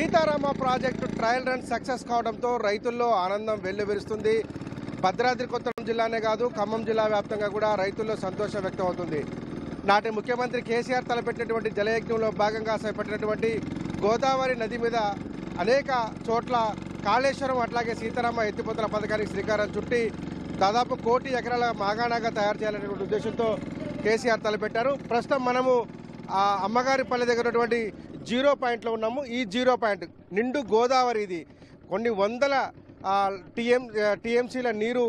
Sitarama project trial run success కావడంతో రైతుల్లో ఆనందం వెల్లువిరుస్తుంది. భద్రాద్రి కొత్తగూడెం జిల్లానే కాదు, ఖమ్మం జిల్లా వ్యాప్తంగా కూడా రైతుల్లో సంతోషం వ్యక్తం అవుతుంది. నాటి ముఖ్యమంత్రి కేసీఆర్ తలపెట్టినటువంటి జలయజ్ఞంలో భాగంగా చేపట్టినటువంటి గోదావరి నది మీద అనేక చోట్ల కాళేశ్వరం అట్లాగే సీతారామ ఎత్తిపోతల పథకానికి శ్రీకారం చుట్టి దాదాపు 1 కోటి ఎకరాల మాగాణాగా తయారు చేయాలనేటువంటి ఉద్దేశంతో కేసీఆర్ తలపెట్టారు. ప్రస్తుతం మనము అమ్మగారి పల్లె దగ్గర ఉన్నటువంటి 0 పాయింట్లో ఉన్నాము. ఈ 0 పాయింట్ నిండు గోదావరి, ఇది కొన్ని వందల టీఎంసీల నీరు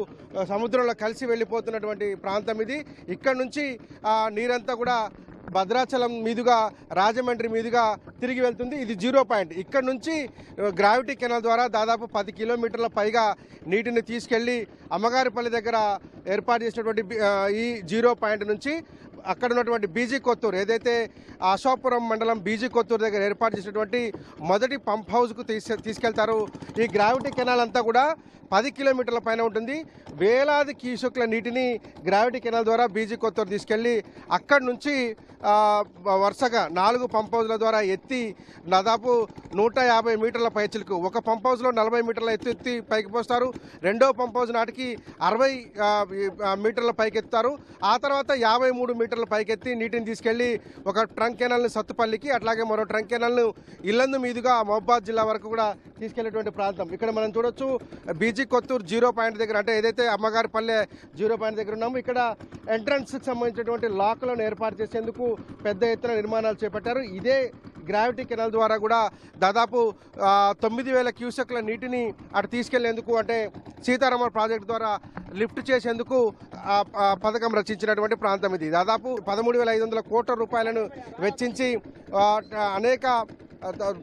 సముద్రంలో కలిసి వెళ్ళిపోతున్నటువంటి ప్రాంతం ఇది. ఇక్కడ నుంచి నీరంతా కూడా భద్రాచలం మీదుగా రాజమండ్రి మీదుగా తిరిగి వెళ్తుంది. ఇది 0 పాయింట్. ఇక్కడ నుంచి గ్రావిటీ కెనాల్ ద్వారా దాదాపు 10 కిలోమీటర్ల పైగా నీటిని తీసుకెళ్లి అమ్మగారిపల్లి దగ్గర ఏర్పాటు చేసినటువంటి ఈ 0 పాయింట్ నుంచి అక్కడ ఉన్నటువంటి బీజీ కొత్తూరు, ఏదైతే అశోకపురం మండలం బీజీ కొత్తూరు దగ్గర ఏర్పాటు చేసినటువంటి మొదటి పంప్ హౌస్కు తీసుకెళ్తారు. ఈ గ్రావిటీ కెనాల్ అంతా కూడా 10 కిలోమీటర్ల పైన ఉంటుంది. వేలాది క్యూసెక్ల నీటిని గ్రావిటీ కెనాల్ ద్వారా బీజీ కొత్తూరు తీసుకెళ్లి అక్కడి నుంచి వరుసగా 4 పంప్ హౌస్ల ద్వారా ఎత్తి దాదాపు 150 మీటర్ల పైచిలకు, ఒక పంప్ హౌస్లో 40 మీటర్ల ఎత్తి పైకి పోస్తారు. రెండో పంప్ హౌస్ నాటికి 60 మీటర్ల పైకి ఎత్తారు. ఆ తర్వాత 53 మీటర్ల పైకెత్తి నీటిని తీసుకెళ్లి ఒక ట్రంక్ కెనాల్ని సత్తుపల్లికి, అట్లాగే మరో ట్రంక్ కెనాల్ను ఇల్లందు మీదుగా మహబూబాద్ జిల్లా వరకు కూడా తీసుకెళ్లేటువంటి ప్రాంతం. ఇక్కడ మనం చూడొచ్చు బీజీ కొత్తూరు 0 పాయింట్ దగ్గర, అంటే ఏదైతే అమ్మగారి పల్లె 0 పాయింట్ దగ్గర ఉన్నాము, ఇక్కడ ఎంట్రన్స్కి సంబంధించినటువంటి లాక్లను ఏర్పాటు చేసేందుకు పెద్ద ఎత్తున నిర్మాణాలు చేపట్టారు. ఇదే గ్రావిటీ కెనాల్ ద్వారా కూడా దాదాపు 9,000 క్యూసెక్ల నీటిని అటు తీసుకెళ్లేందుకు, అంటే సీతారామ ప్రాజెక్టు ద్వారా లిఫ్ట్ చేసేందుకు పథకం రచించినటువంటి ప్రాంతం ఇది. దాదాపు 13,500 కోట్ల రూపాయలను వెచ్చించి అనేక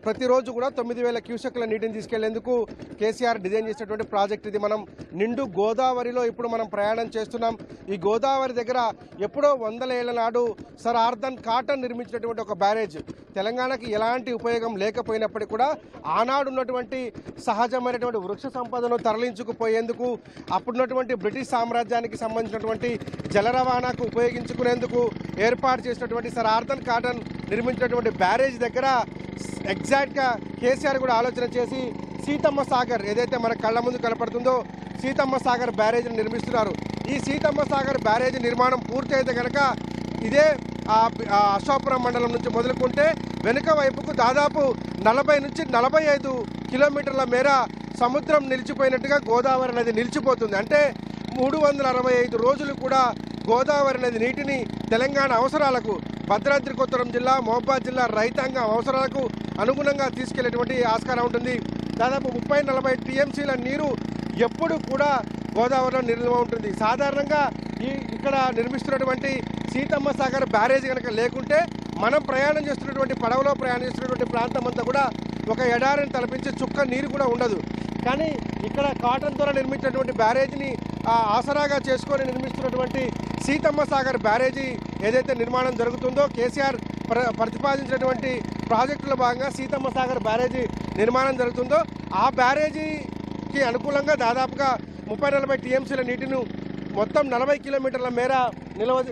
ప్రతిరోజు కూడా 9,000 క్యూసెక్ల నీటిని తీసుకెళ్లేందుకు కేసీఆర్ డిజైన్ చేసినటువంటి ప్రాజెక్ట్ ఇది. మనం నిండు గోదావరిలో ఇప్పుడు మనం ప్రయాణం చేస్తున్నాం. ఈ గోదావరి దగ్గర ఎప్పుడో 100 ఏళ్ల నాడు సర్ ఆర్థర్ కాటన్ నిర్మించినటువంటి ఒక బ్యారేజ్ తెలంగాణకి ఎలాంటి ఉపయోగం లేకపోయినప్పటికీ కూడా ఆనాడు ఉన్నటువంటి సహజమైనటువంటి వృక్ష సంపదను తరలించుకుపోయేందుకు, అప్పుడున్నటువంటి బ్రిటిష్ సామ్రాజ్యానికి సంబంధించినటువంటి జల రవాణాకు ఉపయోగించుకునేందుకు ఏర్పాటు చేసినటువంటి సర్ ఆర్థర్ కాటన్ నిర్మించినటువంటి బ్యారేజ్ దగ్గర ఎగ్జాక్ట్గా కేసీఆర్ కూడా ఆలోచన చేసి సీతమ్మ సాగర్, ఏదైతే మన కళ్ళ ముందు కనపడుతుందో సీతమ్మ సాగర్ బ్యారేజ్ని నిర్మిస్తున్నారు. ఈ సీతమ్మ సాగర్ బ్యారేజ్ నిర్మాణం పూర్తి అయితే కనుక ఇదే అశోకపురం మండలం నుంచి మొదలుకుంటే వెనుక వైపుకు దాదాపు 40 నుంచి 45 కిలోమీటర్ల మేర సముద్రం నిలిచిపోయినట్టుగా గోదావరి నది నిలిచిపోతుంది. అంటే 365 రోజులు కూడా గోదావరి నది నీటిని తెలంగాణ అవసరాలకు, భద్రాద్రి కొత్తగూడెం జిల్లా, మహబూబాద్ జిల్లా రైతాంగ అవసరాలకు అనుగుణంగా తీసుకెళ్లేటువంటి ఆస్కారం ఉంటుంది. దాదాపు 30-40 టీఎంసీల నీరు ఎప్పుడు కూడా గోదావరిలో నిల్వ ఉంటుంది. సాధారణంగా ఇక్కడ నిర్మిస్తున్నటువంటి సీతమ్మ సాగర్ బ్యారేజ్ కనుక లేకుంటే మనం ప్రయాణం చేస్తున్నటువంటి పడవలో ప్రయాణం చేస్తున్నటువంటి ప్రాంతం అంతా కూడా ఒక ఎడారిని తలపించే చుక్క నీరు కూడా ఉండదు. కానీ ఇక్కడ కాటన్ ద్వారా నిర్మించినటువంటి బ్యారేజ్ని ఆసరాగా చేసుకొని నిర్మిస్తున్నటువంటి సీతమ్మ సాగర్ బ్యారేజీ ఏదైతే నిర్మాణం జరుగుతుందో, కేసీఆర్ ప్రతిపాదించినటువంటి ప్రాజెక్టులో భాగంగా సీతమ్మ సాగర్ బ్యారేజీ నిర్మాణం జరుగుతుందో, ఆ బ్యారేజీకి అనుకూలంగా దాదాపుగా 30-40 టీఎంసీల నీటిని మొత్తం 40 కిలోమీటర్ల మేర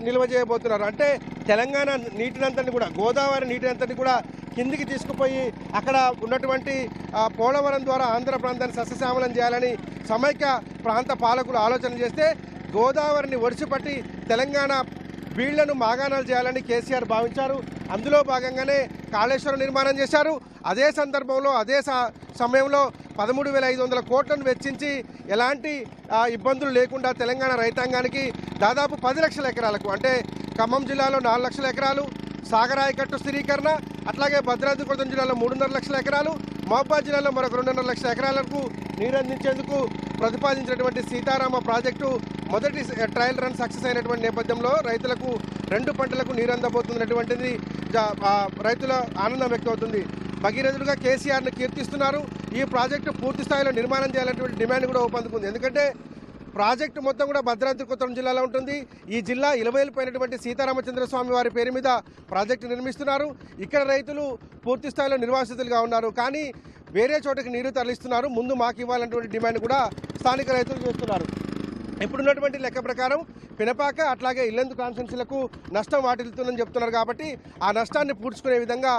నిల్వ చేయబోతున్నారు. అంటే తెలంగాణ నీటినంతని కూడా, గోదావరి నీటినంతని కూడా కిందికి తీసుకుపోయి అక్కడ ఉన్నటువంటి పోలవరం ద్వారా ఆంధ్ర ప్రాంతాన్ని సస్యశ్యామలం చేయాలని సమైక్య ప్రాంత పాలకులు ఆలోచన చేస్తే గోదావరిని ఒడిసిపట్టి తెలంగాణ వీళ్లను మాగాణాలు చేయాలని కేసీఆర్ భావించారు. అందులో భాగంగానే కాళేశ్వరం నిర్మాణం చేశారు. అదే సందర్భంలో అదే సమయంలో 13,500 కోట్లను వెచ్చించి ఎలాంటి ఇబ్బందులు లేకుండా తెలంగాణ రైతాంగానికి దాదాపు 10 లక్షల ఎకరాలకు, అంటే ఖమ్మం జిల్లాలో 4 లక్షల ఎకరాలు సాగరాయకట్టు స్థిరీకరణ, అట్లాగే భద్రాద్రి కొత్తగూడెం జిల్లాలో 3.5 లక్షల ఎకరాలు, మహబూబాద్ జిల్లాలో మరొక 2.5 లక్షల ఎకరాలకు నీరందించేందుకు ప్రతిపాదించినటువంటి సీతారామ ప్రాజెక్టు మొదటి ట్రయల్ రన్ సక్సెస్ అయినటువంటి నేపథ్యంలో రైతులకు 2 పంటలకు నీరందబోతున్నటువంటిది రైతుల ఆనందం వ్యక్తమవుతుంది. భగీరథులుగా కేసీఆర్ను కీర్తిస్తున్నారు. ఈ ప్రాజెక్టు పూర్తి స్థాయిలో నిర్మాణం చేయాలనేటువంటి డిమాండ్ కూడా ఊపందుకుంది. ఎందుకంటే ప్రాజెక్టు మొత్తం కూడా భద్రాద్రి కొత్తగూడెం జిల్లాలో ఉంటుంది. ఈ జిల్లా ఇలవేలుపోయినటువంటి సీతారామచంద్రస్వామి వారి పేరు మీద ప్రాజెక్టు నిర్మిస్తున్నారు. ఇక్కడ రైతులు పూర్తి స్థాయిలో నిర్వాసితులుగా ఉన్నారు. కానీ వేరే చోటకి నీరు తరలిస్తున్నారు. ముందు మాకు ఇవ్వాలన్నటువంటి డిమాండ్ కూడా స్థానిక రైతులు చేస్తున్నారు. ఇప్పుడున్నటువంటి లెక్క ప్రకారం పినపాక అట్లాగే ఇల్లందు కాన్స్టిట్యున్సీలకు నష్టం వాటిల్తుందని చెప్తున్నారు. కాబట్టి ఆ నష్టాన్ని పూడ్చుకునే విధంగా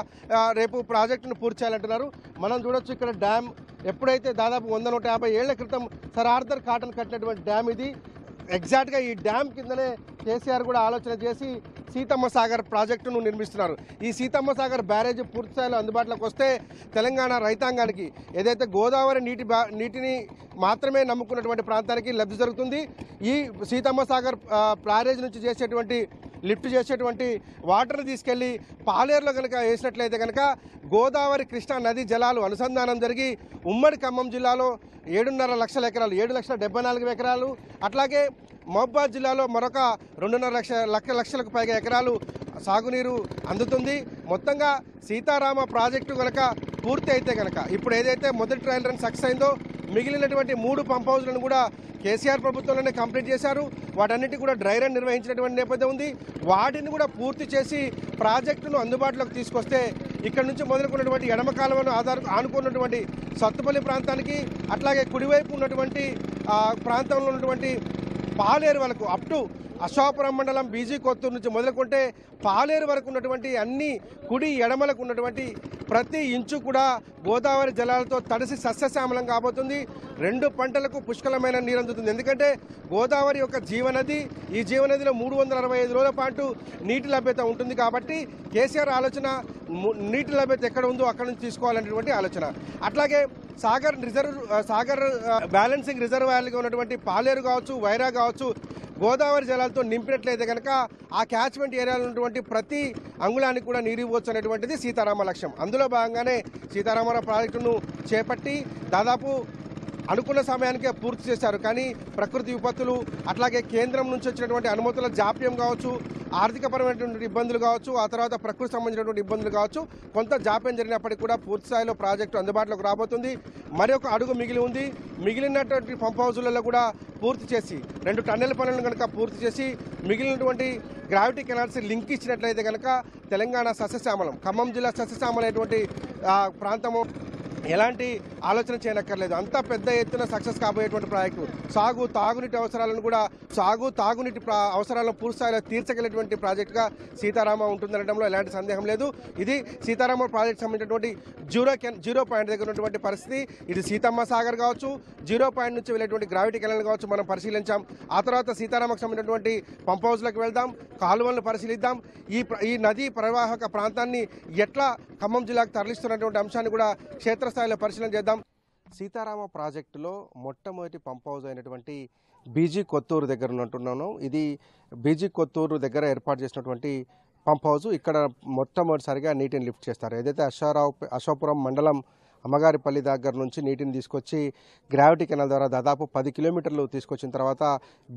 రేపు ప్రాజెక్టును పూర్తి చేయాలంటున్నారు. మనం చూడొచ్చు ఇక్కడ డ్యామ్ ఎప్పుడైతే దాదాపు 100-150 ఏళ్ల క్రితం సర్ ఆర్థర్ కాటన్ కట్టినటువంటి డ్యామ్ ఇది. ఎగ్జాక్ట్గా ఈ డ్యామ్ కిందనే కేసీఆర్ కూడా ఆలోచన చేసి సీతమ్మ సాగర్ ప్రాజెక్టును నిర్మిస్తున్నారు. ఈ సీతమ్మ సాగర్ బ్యారేజ్ పూర్తి స్థాయిలో అందుబాటులోకి వస్తే తెలంగాణ రైతాంగానికి ఏదైతే గోదావరి నీటిని మాత్రమే నమ్ముకున్నటువంటి ప్రాంతానికి లబ్ధి జరుగుతుంది. ఈ సీతమ్మ సాగర్ బ్యారేజ్ నుంచి లిఫ్ట్ చేసేటువంటి వాటర్ని తీసుకెళ్లి పాలేరులో కనుక వేసినట్లయితే కనుక గోదావరి కృష్ణా నది జలాలు అనుసంధానం జరిగి ఉమ్మడి ఖమ్మం జిల్లాలో 7.5 లక్షల ఎకరాలు 7,74,000 ఎకరాలు, అట్లాగే మహబూబాద్ జిల్లాలో మరొక 2.5 లక్షలకు పైగా ఎకరాలు సాగునీరు అందుతుంది. మొత్తంగా సీతారామ ప్రాజెక్టు కనుక పూర్తి అయితే కనుక ఇప్పుడు ఏదైతే మొదటి ట్రయల్ రన్ సక్సెస్ అయిందో మిగిలినటువంటి 3 పంప్ హౌస్లను కూడా కేసీఆర్ ప్రభుత్వంలోనే కంప్లీట్ చేశారు. వాటన్నిటి కూడా డ్రై రన్ నిర్వహించినటువంటి నేపథ్యం ఉంది. వాటిని కూడా పూర్తి చేసి ప్రాజెక్టును అందుబాటులోకి తీసుకొస్తే ఇక్కడ నుంచి మొదలుకున్నటువంటి ఎడమ కాలువను ఆనుకున్నటువంటి సత్తుపల్లి ప్రాంతానికి, అట్లాగే కుడివైపు ఉన్నటువంటి ప్రాంతంలో ఉన్నటువంటి పాలేరు వరకు అప్ టు అశోపురం మండలం బీజీ కొత్తూరు నుంచి మొదలుకుంటే పాలేరు వరకు ఉన్నటువంటి అన్ని కుడి ఎడమలకు ఉన్నటువంటి ప్రతి ఇంచు కూడా గోదావరి జలాలతో తడిసి సస్యశ్యామలం కాబోతుంది. 2 పంటలకు పుష్కలమైన నీరు అందుతుంది. ఎందుకంటే గోదావరి యొక్క జీవనది, ఈ జీవనదిలో 365 రోజుల పాటు నీటి లభ్యత ఉంటుంది. కాబట్టి కేసీఆర్ ఆలోచన నీటి లభ్యత ఎక్కడ ఉందో అక్కడ నుంచి తీసుకోవాలనేటువంటి ఆలోచన. అట్లాగే సాగర్ బ్యాలెన్సింగ్ రిజర్వాయర్లుగా ఉన్నటువంటి పాలేరు కావచ్చు, వైరా కావచ్చు, గోదావరి జలాలతో నింపినట్లయితే కనుక ఆ క్యాచ్మెంట్ ఏరియాలో ఉన్నటువంటి ప్రతి అంగుళానికి కూడా నీరు ఇవ్వచ్చు అనేటువంటిది సీతారామ లక్ష్యం. అందులో భాగంగానే సీతారామరావు ప్రాజెక్టును చేపట్టి దాదాపు అనుకున్న సమయానికే పూర్తి చేశారు. కానీ ప్రకృతి విపత్తులు, అట్లాగే కేంద్రం నుంచి వచ్చినటువంటి అనుమతుల జాప్యం కావచ్చు, ఆర్థికపరమైనటువంటి ఇబ్బందులు కావచ్చు, ఆ తర్వాత ప్రకృతి సంబంధించినటువంటి ఇబ్బందులు కావచ్చు, కొంత జాప్యం జరిగినప్పటికీ కూడా పూర్తి స్థాయిలో ప్రాజెక్టు అందుబాటులోకి రాబోతుంది. మరొక అడుగు మిగిలి ఉంది. మిగిలినటువంటి పంప్ హౌజులలో కూడా పూర్తి చేసి 2 టన్నెల పనులను కనుక పూర్తి చేసి మిగిలినటువంటి గ్రావిటీ కెనాల్స్ లింక్ ఇచ్చినట్లయితే కనుక తెలంగాణ సస్యశ్యామలం, ఖమ్మం జిల్లా సస్యశ్యామలైనటువంటి ప్రాంతము ఎలాంటి ఆలోచన చేయనక్కర్లేదు. అంత పెద్ద ఎత్తున సక్సెస్ కాబోయేటువంటి ప్రాజెక్టు తాగునీటి అవసరాలను పూర్తిస్థాయిలో తీర్చగలిగినటువంటి ప్రాజెక్టుగా సీతారామ ఉంటుందనడంలో ఎలాంటి సందేహం లేదు. ఇది సీతారామ ప్రాజెక్టు సంబంధించినటువంటి జీరో పాయింట్ దగ్గర ఉన్నటువంటి పరిస్థితి. ఇది సీతమ్మ సాగర్ కావచ్చు, జీరో పాయింట్ నుంచి వెళ్ళేటువంటి గ్రావిటీ కెనాల్ కావచ్చు, మనం పరిశీలించాం. ఆ తర్వాత సీతారామకు సంబంధించినటువంటి పంప్ హౌస్లకు వెళ్దాం, కాలువలను పరిశీలిద్దాం. ఈ నదీ ప్రవాహక ప్రాంతాన్ని ఎట్లా ఖమ్మం జిల్లాకు తరలిస్తున్నటువంటి అంశాన్ని కూడా క్షేత్రస్థాయిలో పరిశీలన చేద్దాం. సీతారామ ప్రాజెక్టులో మొట్టమొదటి పంప్ హౌస్ అయినటువంటి బీజీ కొత్తూరు దగ్గర ఉంటున్నాను. ఇది బీజీ కొత్తూరు దగ్గర ఏర్పాటు చేసినటువంటి పంప్ హౌస్. ఇక్కడ మొట్టమొదటిసారిగా నీటిని లిఫ్ట్ చేస్తారు. ఏదైతే అశోపురం మండలం అమ్మగారిపల్లి దగ్గర నుంచి నీటిని తీసుకొచ్చి గ్రావిటీ కెనాల్ ద్వారా దాదాపు 10 కిలోమీటర్లు తీసుకొచ్చిన తర్వాత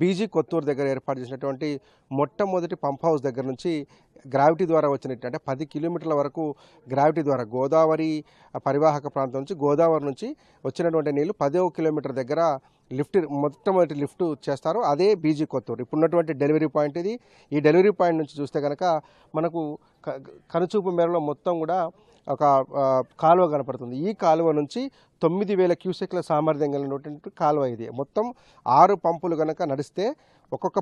బీజీ కొత్తూరు దగ్గర ఏర్పాటు చేసినటువంటి మొట్టమొదటి పంప్ హౌస్ దగ్గర నుంచి గ్రావిటీ ద్వారా వచ్చినట్టు అంటే 10 కిలోమీటర్ల వరకు గ్రావిటీ ద్వారా గోదావరి పరివాహక ప్రాంతం నుంచి గోదావరి నుంచి వచ్చినటువంటి నీళ్లు 10వ కిలోమీటర్ దగ్గర మొట్టమొదటి లిఫ్ట్ చేస్తారు. అదే బీజీ కొత్తూరు ఇప్పుడున్నటువంటి డెలివరీ పాయింట్ ఇది. ఈ డెలివరీ పాయింట్ నుంచి చూస్తే కనుక మనకు కనుచూపు మేరలో మొత్తం కూడా ఒక కాలువ కనపడుతుంది. ఈ కాలువ నుంచి 9,000 క్యూసెక్ల సామర్థ్యం కలిగినటువంటి కాలువ ఇది. మొత్తం 6 పంపులు కనుక నడిస్తే ఒక్కొక్క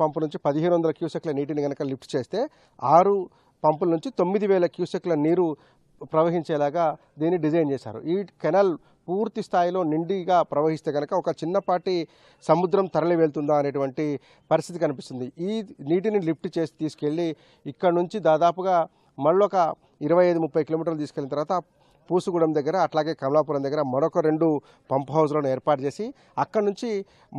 పంపు నుంచి 1,500 క్యూసెక్ల నీటిని కనుక లిఫ్ట్ చేస్తే 6 పంపుల నుంచి 9,000 క్యూసెక్ల నీరు ప్రవహించేలాగా దీన్ని డిజైన్ చేశారు. ఈ కెనాల్ పూర్తి స్థాయిలో నిండిగా ప్రవహిస్తే కనుక ఒక చిన్నపాటి సముద్రం తరలి వెళ్తుందా అనేటువంటి పరిస్థితి కనిపిస్తుంది. ఈ నీటిని లిఫ్ట్ చేసి తీసుకెళ్ళి ఇక్కడ నుంచి దాదాపుగా మళ్ళొక 25-30 కిలోమీటర్లు తీసుకెళ్ళిన తర్వాత పూసుగూడెం దగ్గర అట్లాగే కమలాపురం దగ్గర మరొక 2 పంప్ హౌస్లను ఏర్పాటు చేసి అక్కడ నుంచి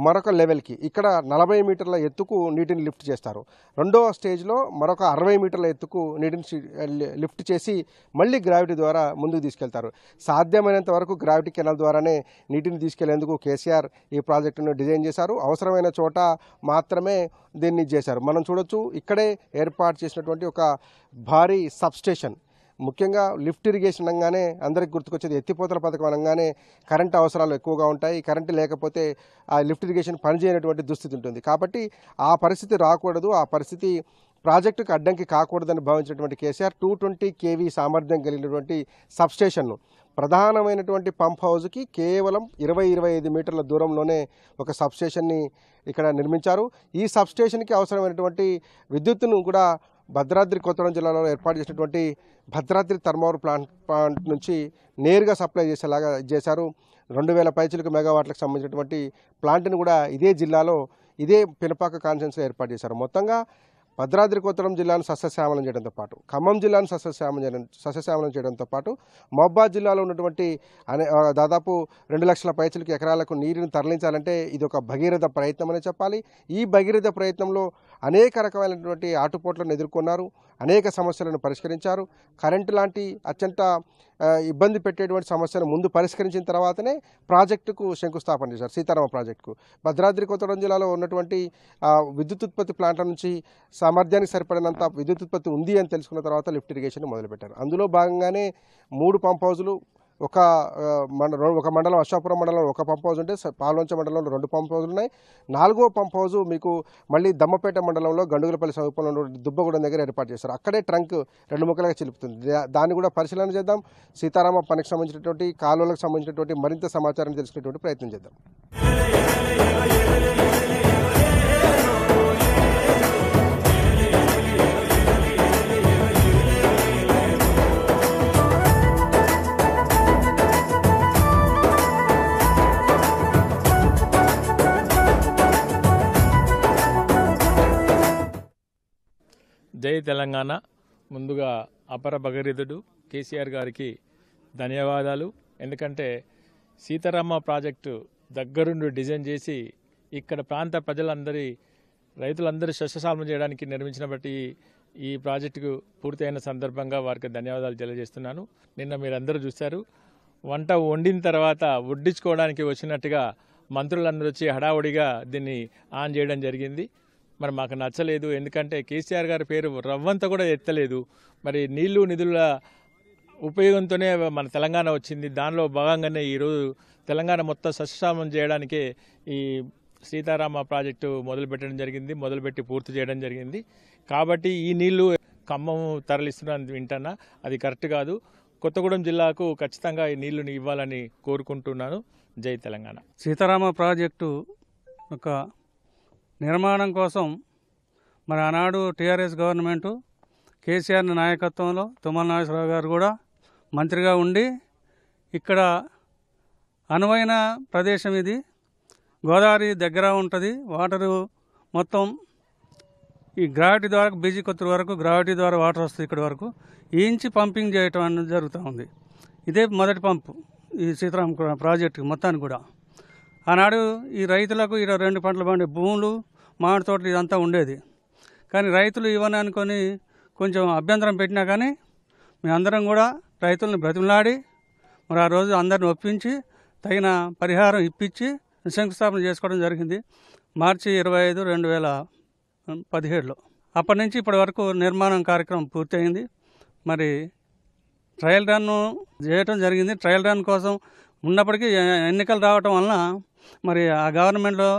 మరొక లెవెల్కి ఇక్కడ 40 మీటర్ల ఎత్తుకు నీటిని లిఫ్ట్ చేస్తారు. రెండవ స్టేజ్లో మరొక 60 మీటర్ల ఎత్తుకు నీటిని లిఫ్ట్ చేసి మళ్ళీ గ్రావిటీ ద్వారా ముందుకు తీసుకెళ్తారు. సాధ్యమైనంత వరకు గ్రావిటీ కెనాల్ ద్వారానే నీటిని తీసుకెళ్లేందుకు కేసీఆర్ ఈ ప్రాజెక్టును డిజైన్ చేశారు. అవసరమైన చోట మాత్రమే దీన్ని చేశారు. మనం చూడొచ్చు ఇక్కడే ఏర్పాటు చేసినటువంటి ఒక భారీ సబ్స్టేషన్. ముఖ్యంగా లిఫ్ట్ ఇరిగేషన్ అనగానే అందరికి గుర్తుకొచ్చేది ఎత్తిపోతల పథకం అనగానే కరెంటు అవసరాలు ఎక్కువగా ఉంటాయి. కరెంటు లేకపోతే ఆ లిఫ్ట్ ఇరిగేషన్ పనిచేయనటువంటి దుస్థితి ఉంటుంది. కాబట్టి ఆ పరిస్థితి రాకూడదు, ఆ పరిస్థితి ప్రాజెక్టుకు అడ్డంకి కాకూడదని భావించినటువంటి కేసీఆర్ 220 kV సామర్థ్యం కలిగినటువంటి సబ్స్టేషన్ను ప్రధానమైనటువంటి పంప్ హౌస్కి కేవలం 20-25 మీటర్ల దూరంలోనే ఒక సబ్స్టేషన్ని ఇక్కడ నిర్మించారు. ఈ సబ్స్టేషన్కి అవసరమైనటువంటి విద్యుత్తును కూడా భద్రాద్రి కొత్తగూడెం జిల్లాలో ఏర్పాటు చేసినటువంటి భద్రాద్రి థర్మల్ ప్లాంట్ నుంచి నేరుగా సప్లై చేసేలాగా చేశారు. 2000 పైచిలకు మెగావాట్లకు సంబంధించినటువంటి ప్లాంట్ని కూడా ఇదే జిల్లాలో ఇదే పినపాక కాన్స్టిట్యున్సీలో ఏర్పాటు చేశారు. మొత్తంగా భద్రాద్రి కొత్తగూడెం జిల్లాను సస్యశ్యామలం చేయడంతో పాటు ఖమ్మం జిల్లాను సస్యశ్యామలం చేయడంతో పాటు మహబూబాబాద్ జిల్లాలో ఉన్నటువంటి దాదాపు 2 లక్షల పైచిలకు ఎకరాలకు నీరుని తరలించాలంటే ఇది ఒక భగీరథ ప్రయత్నం అని చెప్పాలి. ఈ భగీరథ ప్రయత్నంలో అనేక రకమైనటువంటి ఆటుపోట్లను ఎదుర్కొన్నారు, అనేక సమస్యలను పరిష్కరించారు. కరెంటు లాంటి అత్యంత ఇబ్బంది పెట్టేటువంటి సమస్యను ముందు పరిష్కరించిన తర్వాతనే ప్రాజెక్టుకు శంకుస్థాపన చేశారు. సీతారామ ప్రాజెక్టుకు భద్రాద్రి కొత్తగూడెం జిల్లాలో ఉన్నటువంటి విద్యుత్ ఉత్పత్తి ప్లాంట్ల నుంచి సామర్థ్యానికి సరిపడినంత విద్యుత్ ఉత్పత్తి ఉంది అని తెలుసుకున్న తర్వాత లిఫ్ట్ ఇరిగేషన్ మొదలుపెట్టారు. అందులో భాగంగానే 3 పంప్ హౌజులు ఒక మండలం అశ్వాపురం మండలంలో ఒక పంప్ హౌజ్ ఉంటే పాల్వంచ మండలంలో 2 పంప్ హౌజులు ఉన్నాయి. 4వ పంప్ హౌజు మీకు మళ్ళీ దమ్మపేట మండలంలో గండుగులపల్లి సమీపంలో దుబ్బగూడెం దగ్గర ఏర్పాటు చేశారు. అక్కడే ట్రంక్ 2 ముక్కలుగా చిలుపుతుంది. దాన్ని కూడా పరిశీలన చేద్దాం. సీతారామ పనికి సంబంధించినటువంటి కాలువలకు సంబంధించినటువంటి మరింత సమాచారాన్ని తెలుసుకునేటువంటి ప్రయత్నం చేద్దాం. జై తెలంగాణ. ముందుగా అపర భగీరథుడు కేసీఆర్ గారికి ధన్యవాదాలు. ఎందుకంటే సీతారామ ప్రాజెక్టు దగ్గరుండి డిజైన్ చేసి ఇక్కడ ప్రాంత రైతులందరి సస్యశ్యామలం చేయడానికి నిర్మించిన బట్టి ఈ ప్రాజెక్టుకు పూర్తయిన సందర్భంగా వారికి ధన్యవాదాలు తెలియజేస్తున్నాను. నిన్న మీరందరూ చూశారు, వంట వండిన తర్వాత వడ్డించుకోవడానికి వచ్చినట్టుగా మంత్రులందరూ వచ్చి హడావుడిగా దీన్ని ఆన్ చేయడం జరిగింది. మరి మాకు నచ్చలేదు. ఎందుకంటే కేసీఆర్ గారి పేరు రవ్వంతా కూడా ఎత్తలేదు. మరి నీళ్లు నిధుల ఉపయోగంతోనే మన తెలంగాణ వచ్చింది. దానిలో భాగంగానే ఈరోజు తెలంగాణ మొత్తం సస్యశ్యామలం చేయడానికే ఈ సీతారామ ప్రాజెక్టు మొదలుపెట్టి పూర్తి చేయడం జరిగింది. కాబట్టి ఈ నీళ్లు ఖమ్మం తరలిస్తున్నాను వింటున్నా, అది కరెక్ట్ కాదు. కొత్తగూడెం జిల్లాకు ఖచ్చితంగా ఈ నీళ్లను ఇవ్వాలని కోరుకుంటున్నాను. జై తెలంగాణ. సీతారామ ప్రాజెక్టు ఒక నిర్మాణం కోసం మరి ఆనాడు టీఆర్ఎస్ గవర్నమెంటు కేసీఆర్ నాయకత్వంలో తుమ్మల నాగేశ్వరరావు గారు కూడా మంత్రిగా ఉండి ఇక్కడ అనువైన ప్రదేశం ఇది. గోదావరి దగ్గర ఉంటుంది. వాటరు మొత్తం ఈ గ్రావిటీ ద్వారా బీజీ కొత్తూరు వరకు గ్రావిటీ ద్వారా వాటర్ వస్తుంది. ఇక్కడ వరకు ఈంచి పంపింగ్ చేయటం అనేది జరుగుతూ ఉంది. ఇదే మొదటి పంపు ఈ సీతారామ ప్రాజెక్టు మొత్తానికి కూడా. ఆనాడు ఈ రైతులకు ఇక్కడ 2 పంటలు పండే భూములు, మామిడి తోటలు ఇదంతా ఉండేది. కానీ రైతులు ఇవ్వని అనుకొని కొంచెం అభ్యంతరం పెట్టినా కానీ మేమందరం కూడా రైతులను బ్రతిమలాడి మరి ఆ రోజు అందరిని ఒప్పించి తగిన పరిహారం ఇప్పించి శంకుస్థాపన చేసుకోవడం జరిగింది. మార్చి 25, 2017లో. అప్పటి నుంచి ఇప్పటి వరకు నిర్మాణం కార్యక్రమం పూర్తయింది. మరి ట్రయల్ రన్ చేయటం జరిగింది. ట్రయల్ రన్ కోసం ఉన్నప్పటికీ ఎన్నికలు రావటం వలన మరి ఆ గవర్నమెంట్లో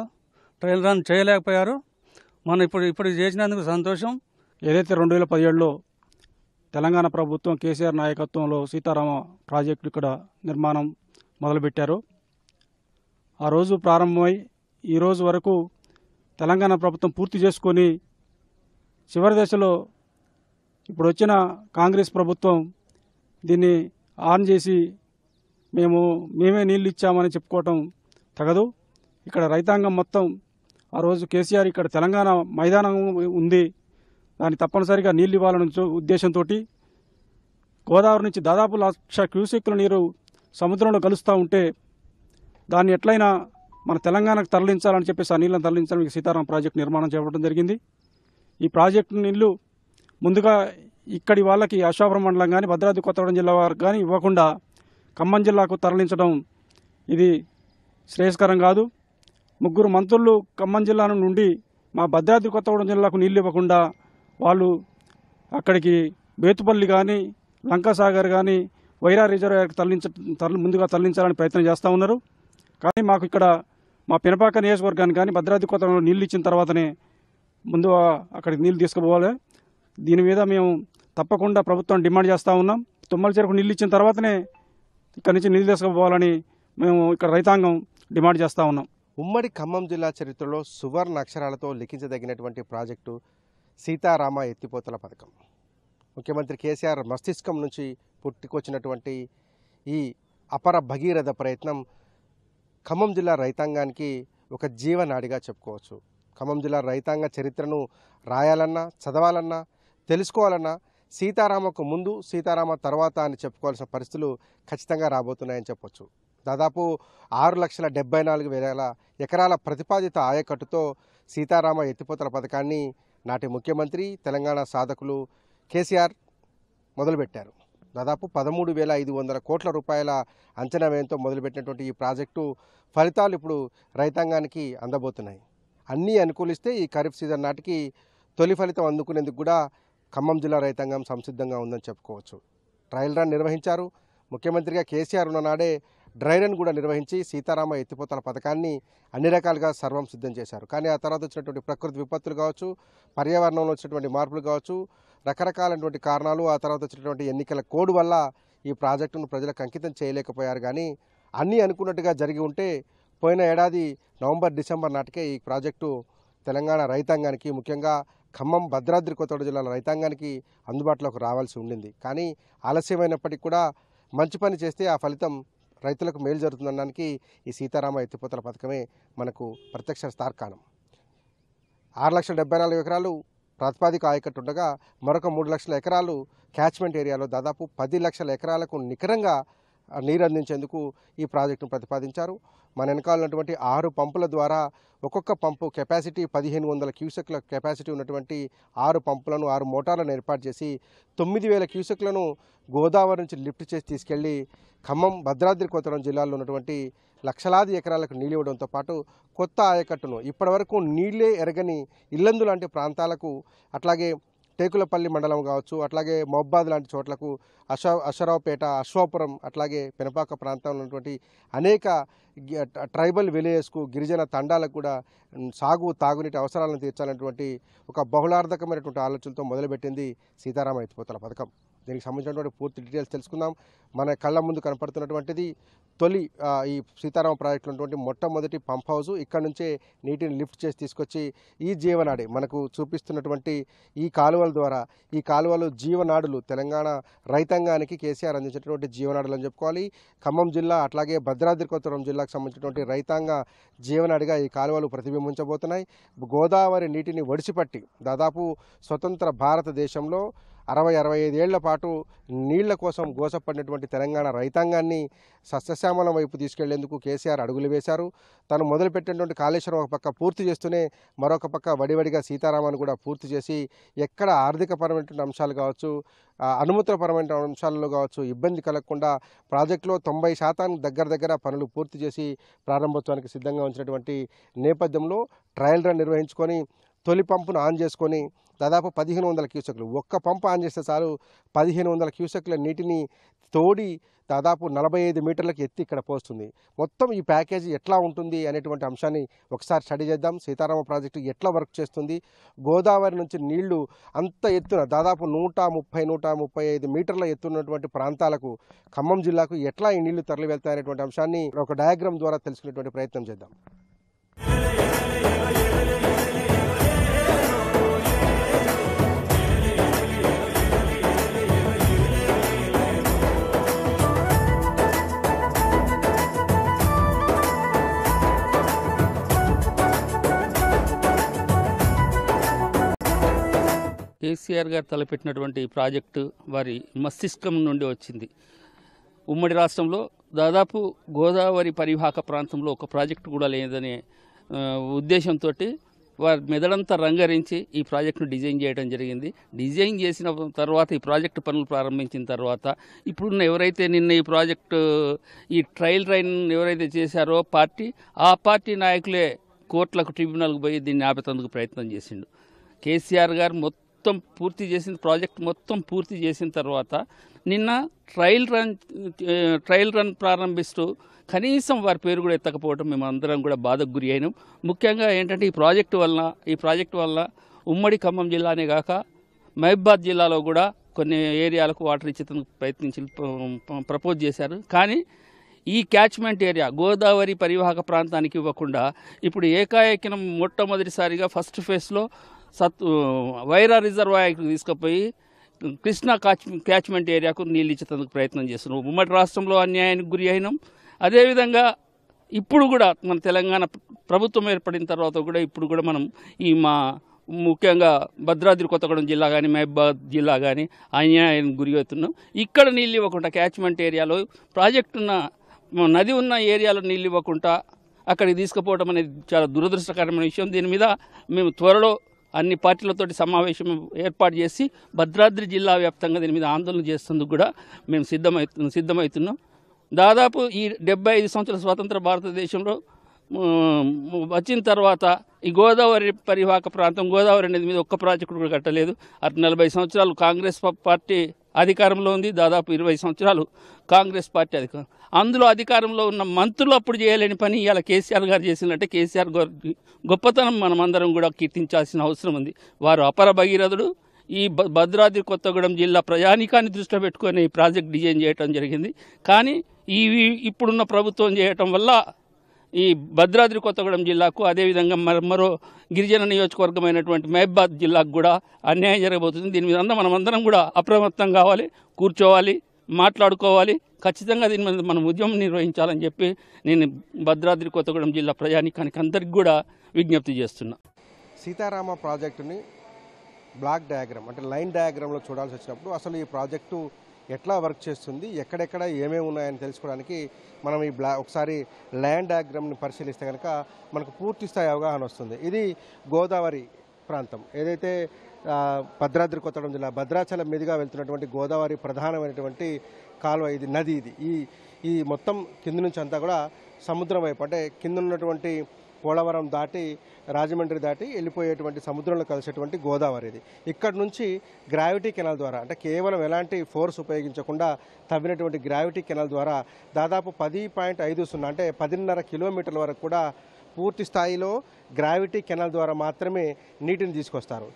ట్రయల్ రన్ చేయలేకపోయారు. మనం ఇప్పుడు చేసినందుకు సంతోషం. ఏదైతే 2017లో తెలంగాణ ప్రభుత్వం కేసీఆర్ నాయకత్వంలో సీతారామ ప్రాజెక్టు ఇక్కడ నిర్మాణం మొదలుపెట్టారో ఆ రోజు ప్రారంభమై ఈ రోజు వరకు తెలంగాణ ప్రభుత్వం పూర్తి చేసుకొని చివరి దశలో ఇప్పుడు వచ్చిన కాంగ్రెస్ ప్రభుత్వం దీన్ని ఆన్ చేసి మేమే నీళ్ళు ఇచ్చామని చెప్పుకోవటం తగదు. ఇక్కడ రైతాంగం మొత్తం ఆ రోజు కేసీఆర్ ఇక్కడ తెలంగాణ మైదానం ఉంది, దాన్ని తప్పనిసరిగా నీళ్ళు ఇవ్వాలనే ఉద్దేశంతో గోదావరి నుంచి దాదాపు 1,00,000 క్యూసెక్కుల నీరు సముద్రంలో కలుస్తూ ఉంటే దాన్ని ఎట్లయినా మన తెలంగాణకు తరలించాలని చెప్పేసి ఆ నీళ్ళని తరలించాలని సీతారామ ప్రాజెక్టు నిర్మాణం చేపట్టడం జరిగింది. ఈ ప్రాజెక్టు నీళ్లు ముందుగా ఇక్కడి వాళ్ళకి అశ్వాపురం మండలం కానీ భద్రాద్రి కొత్తగూడెం జిల్లా వారికి కానీ ఇవ్వకుండా ఖమ్మం జిల్లాకు తరలించడం ఇది శ్రేయస్కరం కాదు. 3 మంత్రులు ఖమ్మం జిల్లా నుండి మా భద్రాద్రి కొత్తగూడెం జిల్లాకు నీళ్లు ఇవ్వకుండా వాళ్ళు అక్కడికి బేతుపల్లి కానీ లంకాసాగర్ కానీ వైరా రిజర్వాయర్కి ముందుగా తరలించాలని ప్రయత్నం చేస్తూ ఉన్నారు. కానీ మాకు ఇక్కడ మా పినపాక నియోజకవర్గానికి కానీ భద్రాద్రి కొత్తగూడెంలో నీళ్లు ఇచ్చిన తర్వాతనే ముందు అక్కడికి నీళ్లు తీసుకుపోవాలి. దీని మీద మేము తప్పకుండా ప్రభుత్వం డిమాండ్ చేస్తూ ఉన్నాం. తుమ్మల చెరుకు నీళ్ళు ఇచ్చిన తర్వాతనే ఇక్కడి నుంచి నిధులు తీసుకుపోవాలని మేము ఇక్కడ రైతాంగం డిమాండ్ చేస్తూ ఉన్నాం. ఉమ్మడి ఖమ్మం జిల్లా చరిత్రలో సువర్ణ అక్షరాలతో లిఖించదగినటువంటి ప్రాజెక్టు సీతారామ ఎత్తిపోతల పథకం. ముఖ్యమంత్రి కేసీఆర్ మస్తిష్కం నుంచి పుట్టుకొచ్చినటువంటి ఈ అపర భగీరథ ప్రయత్నం ఖమ్మం జిల్లా రైతాంగానికి ఒక జీవనాడిగా చెప్పుకోవచ్చు. ఖమ్మం జిల్లా రైతాంగ చరిత్రను రాయాలన్నా, చదవాలన్నా, తెలుసుకోవాలన్నా సీతారామకు ముందు, సీతారామ తర్వాత అని చెప్పుకోవాల్సిన పరిస్థితులు ఖచ్చితంగా రాబోతున్నాయని చెప్పొచ్చు. దాదాపు 6,74,000 ఎకరాల ప్రతిపాదిత ఆయకట్టుతో సీతారామ ఎత్తిపోతల పథకాన్ని నాటి ముఖ్యమంత్రి, తెలంగాణ సాధకులు కేసీఆర్ మొదలుపెట్టారు. దాదాపు 13,500 కోట్ల రూపాయల అంచనా వ్యయంతో మొదలుపెట్టినటువంటి ఈ ప్రాజెక్టు ఫలితాలు ఇప్పుడు రైతాంగానికి అందబోతున్నాయి. అన్నీ అనుకూలిస్తే ఈ ఖరీఫ్ సీజన్ నాటికి తొలి ఫలితం అందుకునేందుకు కూడా ఖమ్మం జిల్లా రైతాంగం సంసిద్ధంగా ఉందని చెప్పుకోవచ్చు. ట్రయల్ రన్ నిర్వహించారు. ముఖ్యమంత్రిగా కేసీఆర్ ఉన్న నాడే డ్రై రన్ కూడా నిర్వహించి సీతారామ ఎత్తిపోతల పథకాన్ని అన్ని రకాలుగా సర్వం సిద్ధం చేశారు. కానీ ఆ తర్వాత వచ్చినటువంటి ప్రకృతి విపత్తులు కావచ్చు, పర్యావరణంలో వచ్చినటువంటి మార్పులు కావచ్చు, రకరకాలైనటువంటి కారణాలు, ఆ తర్వాత వచ్చినటువంటి ఎన్నికల కోడ్ వల్ల ఈ ప్రాజెక్టును ప్రజలకు అంకితం చేయలేకపోయారు. కానీ అన్నీ అనుకున్నట్టుగా జరిగి ఉంటే పోయిన ఏడాది నవంబర్, డిసెంబర్ నాటికే ఈ ప్రాజెక్టు తెలంగాణ రైతాంగానికి, ముఖ్యంగా ఖమ్మం, భద్రాద్రి కొత్తగూడెం జిల్లాల రైతాంగానికి అందుబాటులోకి రావాల్సి ఉండింది. కానీ ఆలస్యమైనప్పటికీ కూడా మంచి పని చేస్తే ఆ ఫలితం రైతులకు మేలు జరుగుతుందనడానికి ఈ సీతారామ ఎత్తిపోతల పథకమే మనకు ప్రత్యక్ష తార్కాణం. 6,74,000 ఎకరాలు ప్రాతిపాదిక ఆయకట్టు ఉండగా మరొక 3 లక్షల ఎకరాలు క్యాచ్మెంట్ ఏరియాలో దాదాపు 10 లక్షల ఎకరాలకు నికరంగా నీరు అందించేందుకు ఈ ప్రాజెక్టును ప్రతిపాదించారు. మన వెనకాల ఉన్నటువంటి 6 పంపుల ద్వారా ఒక్కొక్క పంపు కెపాసిటీ 1,500 క్యూసెక్ల కెపాసిటీ ఉన్నటువంటి 6 పంపులను, 6 మోటార్లను ఏర్పాటు చేసి 9,000 క్యూసెక్లను గోదావరి నుంచి లిఫ్ట్ చేసి తీసుకెళ్లి ఖమ్మం, భద్రాద్రి కొత్తగూడెం జిల్లాల్లో ఉన్నటువంటి లక్షలాది ఎకరాలకు నీళ్ళు ఇవ్వడంతో పాటు కొత్త ఆయకట్టును ఇప్పటివరకు నీళ్లే ఎరగని ఇల్లందు లాంటి ప్రాంతాలకు, అట్లాగే టేకులపల్లి మండలం కావచ్చు, అట్లాగే మహబాద్ లాంటి చోట్లకు, అశ్వరావుపేట, అశ్వాపురం, అట్లాగే పెనపాక ప్రాంతంలో ఉన్నటువంటి అనేక ట్రైబల్ విలేజెస్కు, గిరిజన తండాలకు కూడా సాగు, తాగునీటి అవసరాలను తీర్చాలనేటువంటి ఒక బహుళార్థకమైనటువంటి ఆలోచనతో మొదలుపెట్టింది సీతారామ ఎత్తిపోతల పథకం. దీనికి సంబంధించినటువంటి పూర్తి డీటెయిల్స్ తెలుసుకుందాం. మన కళ్ళ ముందు కనపడుతున్నటువంటిది తొలి ఈ సీతారామ ప్రాజెక్టులో ఉన్నటువంటి మొట్టమొదటి పంప్ హౌస్. ఇక్కడ నుంచే నీటిని లిఫ్ట్ చేసి తీసుకొచ్చి ఈ జీవనాడి మనకు చూపిస్తున్నటువంటి ఈ కాలువల ద్వారా, ఈ కాలువలు జీవనాడులు, తెలంగాణ రైతాంగానికి కేసీఆర్ అందించినటువంటి జీవనాడులు అని చెప్పుకోవాలి. ఖమ్మం జిల్లా అట్లాగే భద్రాద్రి కొత్తగూడెం జిల్లాకు సంబంధించినటువంటి రైతాంగ జీవనాడిగా ఈ కాలువలు ప్రతిబింబించబోతున్నాయి. గోదావరి నీటిని ఒడిసిపట్టి దాదాపు స్వతంత్ర భారతదేశంలో 60-65 ఏళ్ల పాటు నీళ్ల కోసం గోసపడినటువంటి తెలంగాణ రైతాంగాన్ని సస్యశ్యామలం వైపు తీసుకెళ్లేందుకు కేసీఆర్ అడుగులు వేశారు. తను మొదలుపెట్టినటువంటి కాళేశ్వరం ఒక పక్క పూర్తి చేస్తూనే మరొక పక్క వడివడిగా సీతారామాన్ని కూడా పూర్తి చేసి ఎక్కడ ఆర్థికపరమైనటువంటి అంశాలు కావచ్చు, అనుమతులపరమైన అంశాలలో కావచ్చు ఇబ్బంది కలగకుండా ప్రాజెక్టులో 90% దగ్గర పనులు పూర్తి చేసి ప్రారంభోత్సవానికి సిద్ధంగా ఉంచినటువంటి నేపథ్యంలో ట్రయల్ రన్ నిర్వహించుకొని తొలి పంపును ఆన్ చేసుకొని దాదాపు 1,500 క్యూసెక్లు, ఒక్క పంపు ఆన్ చేస్తే చాలు 1,500 క్యూసెక్ల నీటిని తోడి దాదాపు 45 మీటర్లకు ఎత్తి ఇక్కడ పోస్తుంది. మొత్తం ఈ ప్యాకేజీ ఎట్లా ఉంటుంది అనేటువంటి అంశాన్ని ఒకసారి స్టడీ చేద్దాం. సీతారామ ప్రాజెక్టు ఎట్లా వర్క్ చేస్తుంది, గోదావరి నుంచి నీళ్లు అంత ఎత్తున దాదాపు 130-135 మీటర్ల ఎత్తున్నటువంటి ప్రాంతాలకు, ఖమ్మం జిల్లాకు ఎట్లా ఈ నీళ్లు తరలి వెళ్తాయనేటువంటి అంశాన్ని ఒక డయాగ్రామ్ ద్వారా తెలుసుకునేటువంటి ప్రయత్నం చేద్దాం. కేసీఆర్ గారు తలపెట్టినటువంటి ప్రాజెక్టు వారి మస్తిష్కం నుండి వచ్చింది. ఉమ్మడి రాష్ట్రంలో దాదాపు గోదావరి పరివాహక ప్రాంతంలో ఒక ప్రాజెక్టు కూడా లేదనే ఉద్దేశంతో వారి మెదడంతా రంగరించి ఈ ప్రాజెక్టును డిజైన్ చేయడం జరిగింది. డిజైన్ చేసిన తర్వాత ఈ ప్రాజెక్టు పనులు ప్రారంభించిన తర్వాత ఇప్పుడున్న ఎవరైతే నిన్న ఈ ప్రాజెక్టు ఈ ట్రయల్ రన్ ఎవరైతే చేశారో ఆ పార్టీ నాయకులే కోర్టులకు, ట్రిబ్యునల్కు పోయి దీన్ని ఆపేందుకు ప్రయత్నం చేసిండు. కేసీఆర్ గారు మొత్తం ప్రాజెక్ట్ మొత్తం పూర్తి చేసిన తర్వాత నిన్న ట్రయల్ రన్ ప్రారంభిస్తూ కనీసం వారి పేరు కూడా ఎత్తకపోవడం మేము అందరం కూడా బాధకు గురి అయినాం. ముఖ్యంగా ఏంటంటే ఈ ప్రాజెక్టు వలన ఉమ్మడి ఖమ్మం జిల్లానే కాక మహబాద్ జిల్లాలో కూడా కొన్ని ఏరియాలకు వాటర్ ఇచ్చేందుకు ప్రయత్నించి ప్రపోజ్ చేశారు. కానీ ఈ క్యాచ్మెంట్ ఏరియా గోదావరి పరివాహక ప్రాంతానికి ఇవ్వకుండా ఇప్పుడు ఏకాఏకిన మొట్టమొదటిసారిగా ఫస్ట్ ఫేజ్లో వైరా రిజర్వాయర్కి తీసుకుపోయి కృష్ణా క్యాచ్మెంట్ ఏరియాకు నీళ్ళు ఇచ్చేందుకు ప్రయత్నం చేస్తున్నాం. ఉమ్మడి రాష్ట్రంలో అన్యాయానికి గురి అయినాం. అదేవిధంగా ఇప్పుడు కూడా మన తెలంగాణ ప్రభుత్వం ఏర్పడిన తర్వాత కూడా ఇప్పుడు కూడా మనం ముఖ్యంగా భద్రాద్రి కొత్తగూడెం జిల్లా కానీ మహబూబాద్ జిల్లా కానీ అన్యాయానికి గురి అవుతున్నాం. ఇక్కడ నీళ్ళు ఇవ్వకుండా క్యాచ్మెంట్ ఏరియాలో ప్రాజెక్టున్న నది ఉన్న ఏరియాలో నీళ్ళు ఇవ్వకుండా అక్కడికి తీసుకుపోవడం అనేది చాలా దురదృష్టకరమైన విషయం. దీని మీద మేము త్వరలో అన్ని పార్టీలతోటి సమావేశం ఏర్పాటు చేసి భద్రాద్రి జిల్లా వ్యాప్తంగా దీని మీద ఆందోళన చేసేందుకు కూడా మేము సిద్ధమవుతున్నాం. దాదాపు ఈ 75 సంవత్సరాల స్వతంత్ర భారతదేశంలో వచ్చిన తర్వాత ఈ గోదావరి పరివాహక ప్రాంతం గోదావరి నది మీద ఒక్క ప్రాజెక్టు కూడా కట్టలేదు. 40 సంవత్సరాలు కాంగ్రెస్ పార్టీ అధికారంలో ఉంది. దాదాపు 20 సంవత్సరాలు కాంగ్రెస్ పార్టీ అధికారం. అందులో అధికారంలో ఉన్న మంత్రులు అప్పుడు చేయలేని పని ఇవాళ కేసీఆర్ గారు చేసినట్టే కేసీఆర్ గారి గొప్పతనం మనమందరం కూడా కీర్తించాల్సిన అవసరం ఉంది. వారు అపర భగీరథుడు. ఈ భద్రాద్రి కొత్తగూడెం జిల్లా ప్రయాణికాన్ని దృష్టిలో పెట్టుకొని ఈ ప్రాజెక్ట్ డిజైన్ చేయడం జరిగింది. కానీ ఇప్పుడున్న ప్రభుత్వం చేయటం వల్ల ఈ భద్రాద్రి కొత్తగూడెం జిల్లాకు అదేవిధంగా మరో గిరిజన నియోజకవర్గమైనటువంటి మహబూబాద్ జిల్లాకు కూడా అన్యాయం జరగబోతుంది. దీని మీద మనమందరం కూడా అప్రమత్తం కావాలి, కూర్చోవాలి, మాట్లాడుకోవాలి. ఖచ్చితంగా దీని మీద మనం ఉద్యమం నిర్వహించాలని చెప్పి నేను భద్రాద్రి కొత్తగూడెం జిల్లా ప్రయాణికానికి అందరికీ కూడా విజ్ఞప్తి చేస్తున్నా. సీతారామ ప్రాజెక్టుని బ్లాక్ డయాగ్రామ్ అంటే లైన్ డయాగ్రామ్లో చూడాల్సి వచ్చినప్పుడు అసలు ఈ ప్రాజెక్టు ఎట్లా వర్క్ చేస్తుంది, ఎక్కడెక్కడ ఏమేమి ఉన్నాయని తెలుసుకోవడానికి మనం ఈ ఒకసారి ల్యాండ్ డయాగ్రామ్ని పరిశీలిస్తే కనుక మనకు పూర్తి స్థాయి అవగాహన వస్తుంది. ఇది గోదావరి ప్రాంతం, ఏదైతే భద్రాద్రి కొత్తగూడెం జిల్లా భద్రాచలం మీదుగా వెళ్తున్నటువంటి గోదావరి ప్రధానమైనటువంటి కాలువ ఇది, నది ఇది. ఈ మొత్తం కింద నుంచి అంతా కూడా సముద్రం వైపు అంటే కింద ఉన్నటువంటి పోలవరం దాటి రాజమండ్రి దాటి వెళ్ళిపోయేటువంటి సముద్రంలో కలిసేటువంటి గోదావరి ఇది. ఇక్కడ నుంచి గ్రావిటీ కెనాల్ ద్వారా అంటే కేవలం ఎలాంటి ఫోర్స్ ఉపయోగించకుండా తవ్వినటువంటి గ్రావిటీ కెనాల్ ద్వారా దాదాపు 10.50 అంటే 10.5 కిలోమీటర్ల వరకు కూడా పూర్తి స్థాయిలో గ్రావిటీ కెనాల్ ద్వారా మాత్రమే నీటిని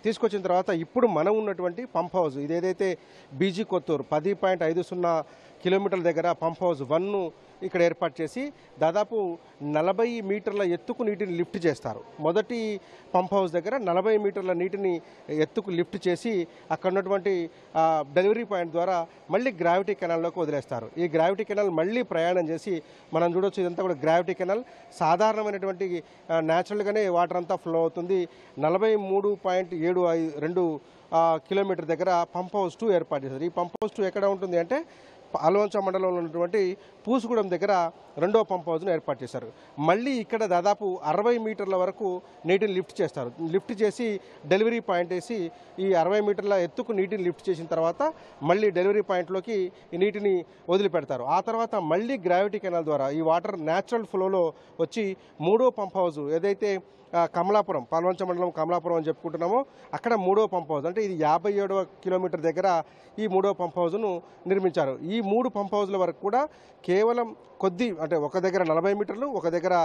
తీసుకొచ్చిన తర్వాత ఇప్పుడు మనం ఉన్నటువంటి పంప్ హౌస్ ఇదేదైతే బీజీ కొత్తూరు 10.50 కిలోమీటర్ల దగ్గర పంప్ హౌస్ 1 ఇక్కడ ఏర్పాటు చేసి దాదాపు 40 మీటర్ల ఎత్తుకు నీటిని లిఫ్ట్ చేస్తారు. మొదటి పంప్ హౌస్ దగ్గర 40 మీటర్ల నీటిని ఎత్తుకు లిఫ్ట్ చేసి అక్కడ ఉన్నటువంటి డెలివరీ పాయింట్ ద్వారా మళ్ళీ గ్రావిటీ కెనాల్లోకి వదిలేస్తారు. ఈ గ్రావిటీ కెనాల్ మళ్ళీ ప్రయాణం చేసి మనం చూడొచ్చు, ఇదంతా కూడా గ్రావిటీ కెనాల్. సాధారణమైనటువంటి న్యాచురల్గానే వాటర్ అంతా ఫ్లో అవుతుంది. 43.72 కిలోమీటర్ దగ్గర పంప్ హౌస్ 2 ఏర్పాటు చేశారు. ఈ పంప్ హౌస్ 2 ఎక్కడ ఉంటుంది అంటే ఆల్వంచ మండలంలో ఉన్నటువంటి పూసుగూడెం దగ్గర 2వ పంప్ హౌస్ను ఏర్పాటు చేశారు. మళ్ళీ ఇక్కడ దాదాపు 60 మీటర్ల వరకు నీటిని లిఫ్ట్ చేస్తారు. లిఫ్ట్ చేసి డెలివరీ పాయింట్ వేసి ఈ 60 మీటర్ల ఎత్తుకు నీటిని లిఫ్ట్ చేసిన తర్వాత మళ్ళీ డెలివరీ పాయింట్లోకి ఈ నీటిని వదిలిపెడతారు. ఆ తర్వాత మళ్ళీ గ్రావిటీ కెనాల్ ద్వారా ఈ వాటర్ న్యాచురల్ ఫ్లోలో వచ్చి 3వ పంప్ హౌస్ ఏదైతే కమలాపురం పాల్వంచ మండలం కమలాపురం అని చెప్పుకుంటున్నామో అక్కడ 3వ పంప్ హౌస్ అంటే ఇది 57వ కిలోమీటర్ దగ్గర ఈ 3వ పంప్ హౌస్ను నిర్మించారు. ఈ 3 పంప్ హౌస్ల వరకు కూడా కేవలం అంటే ఒక దగ్గర 40 మీటర్లు ఒక దగ్గర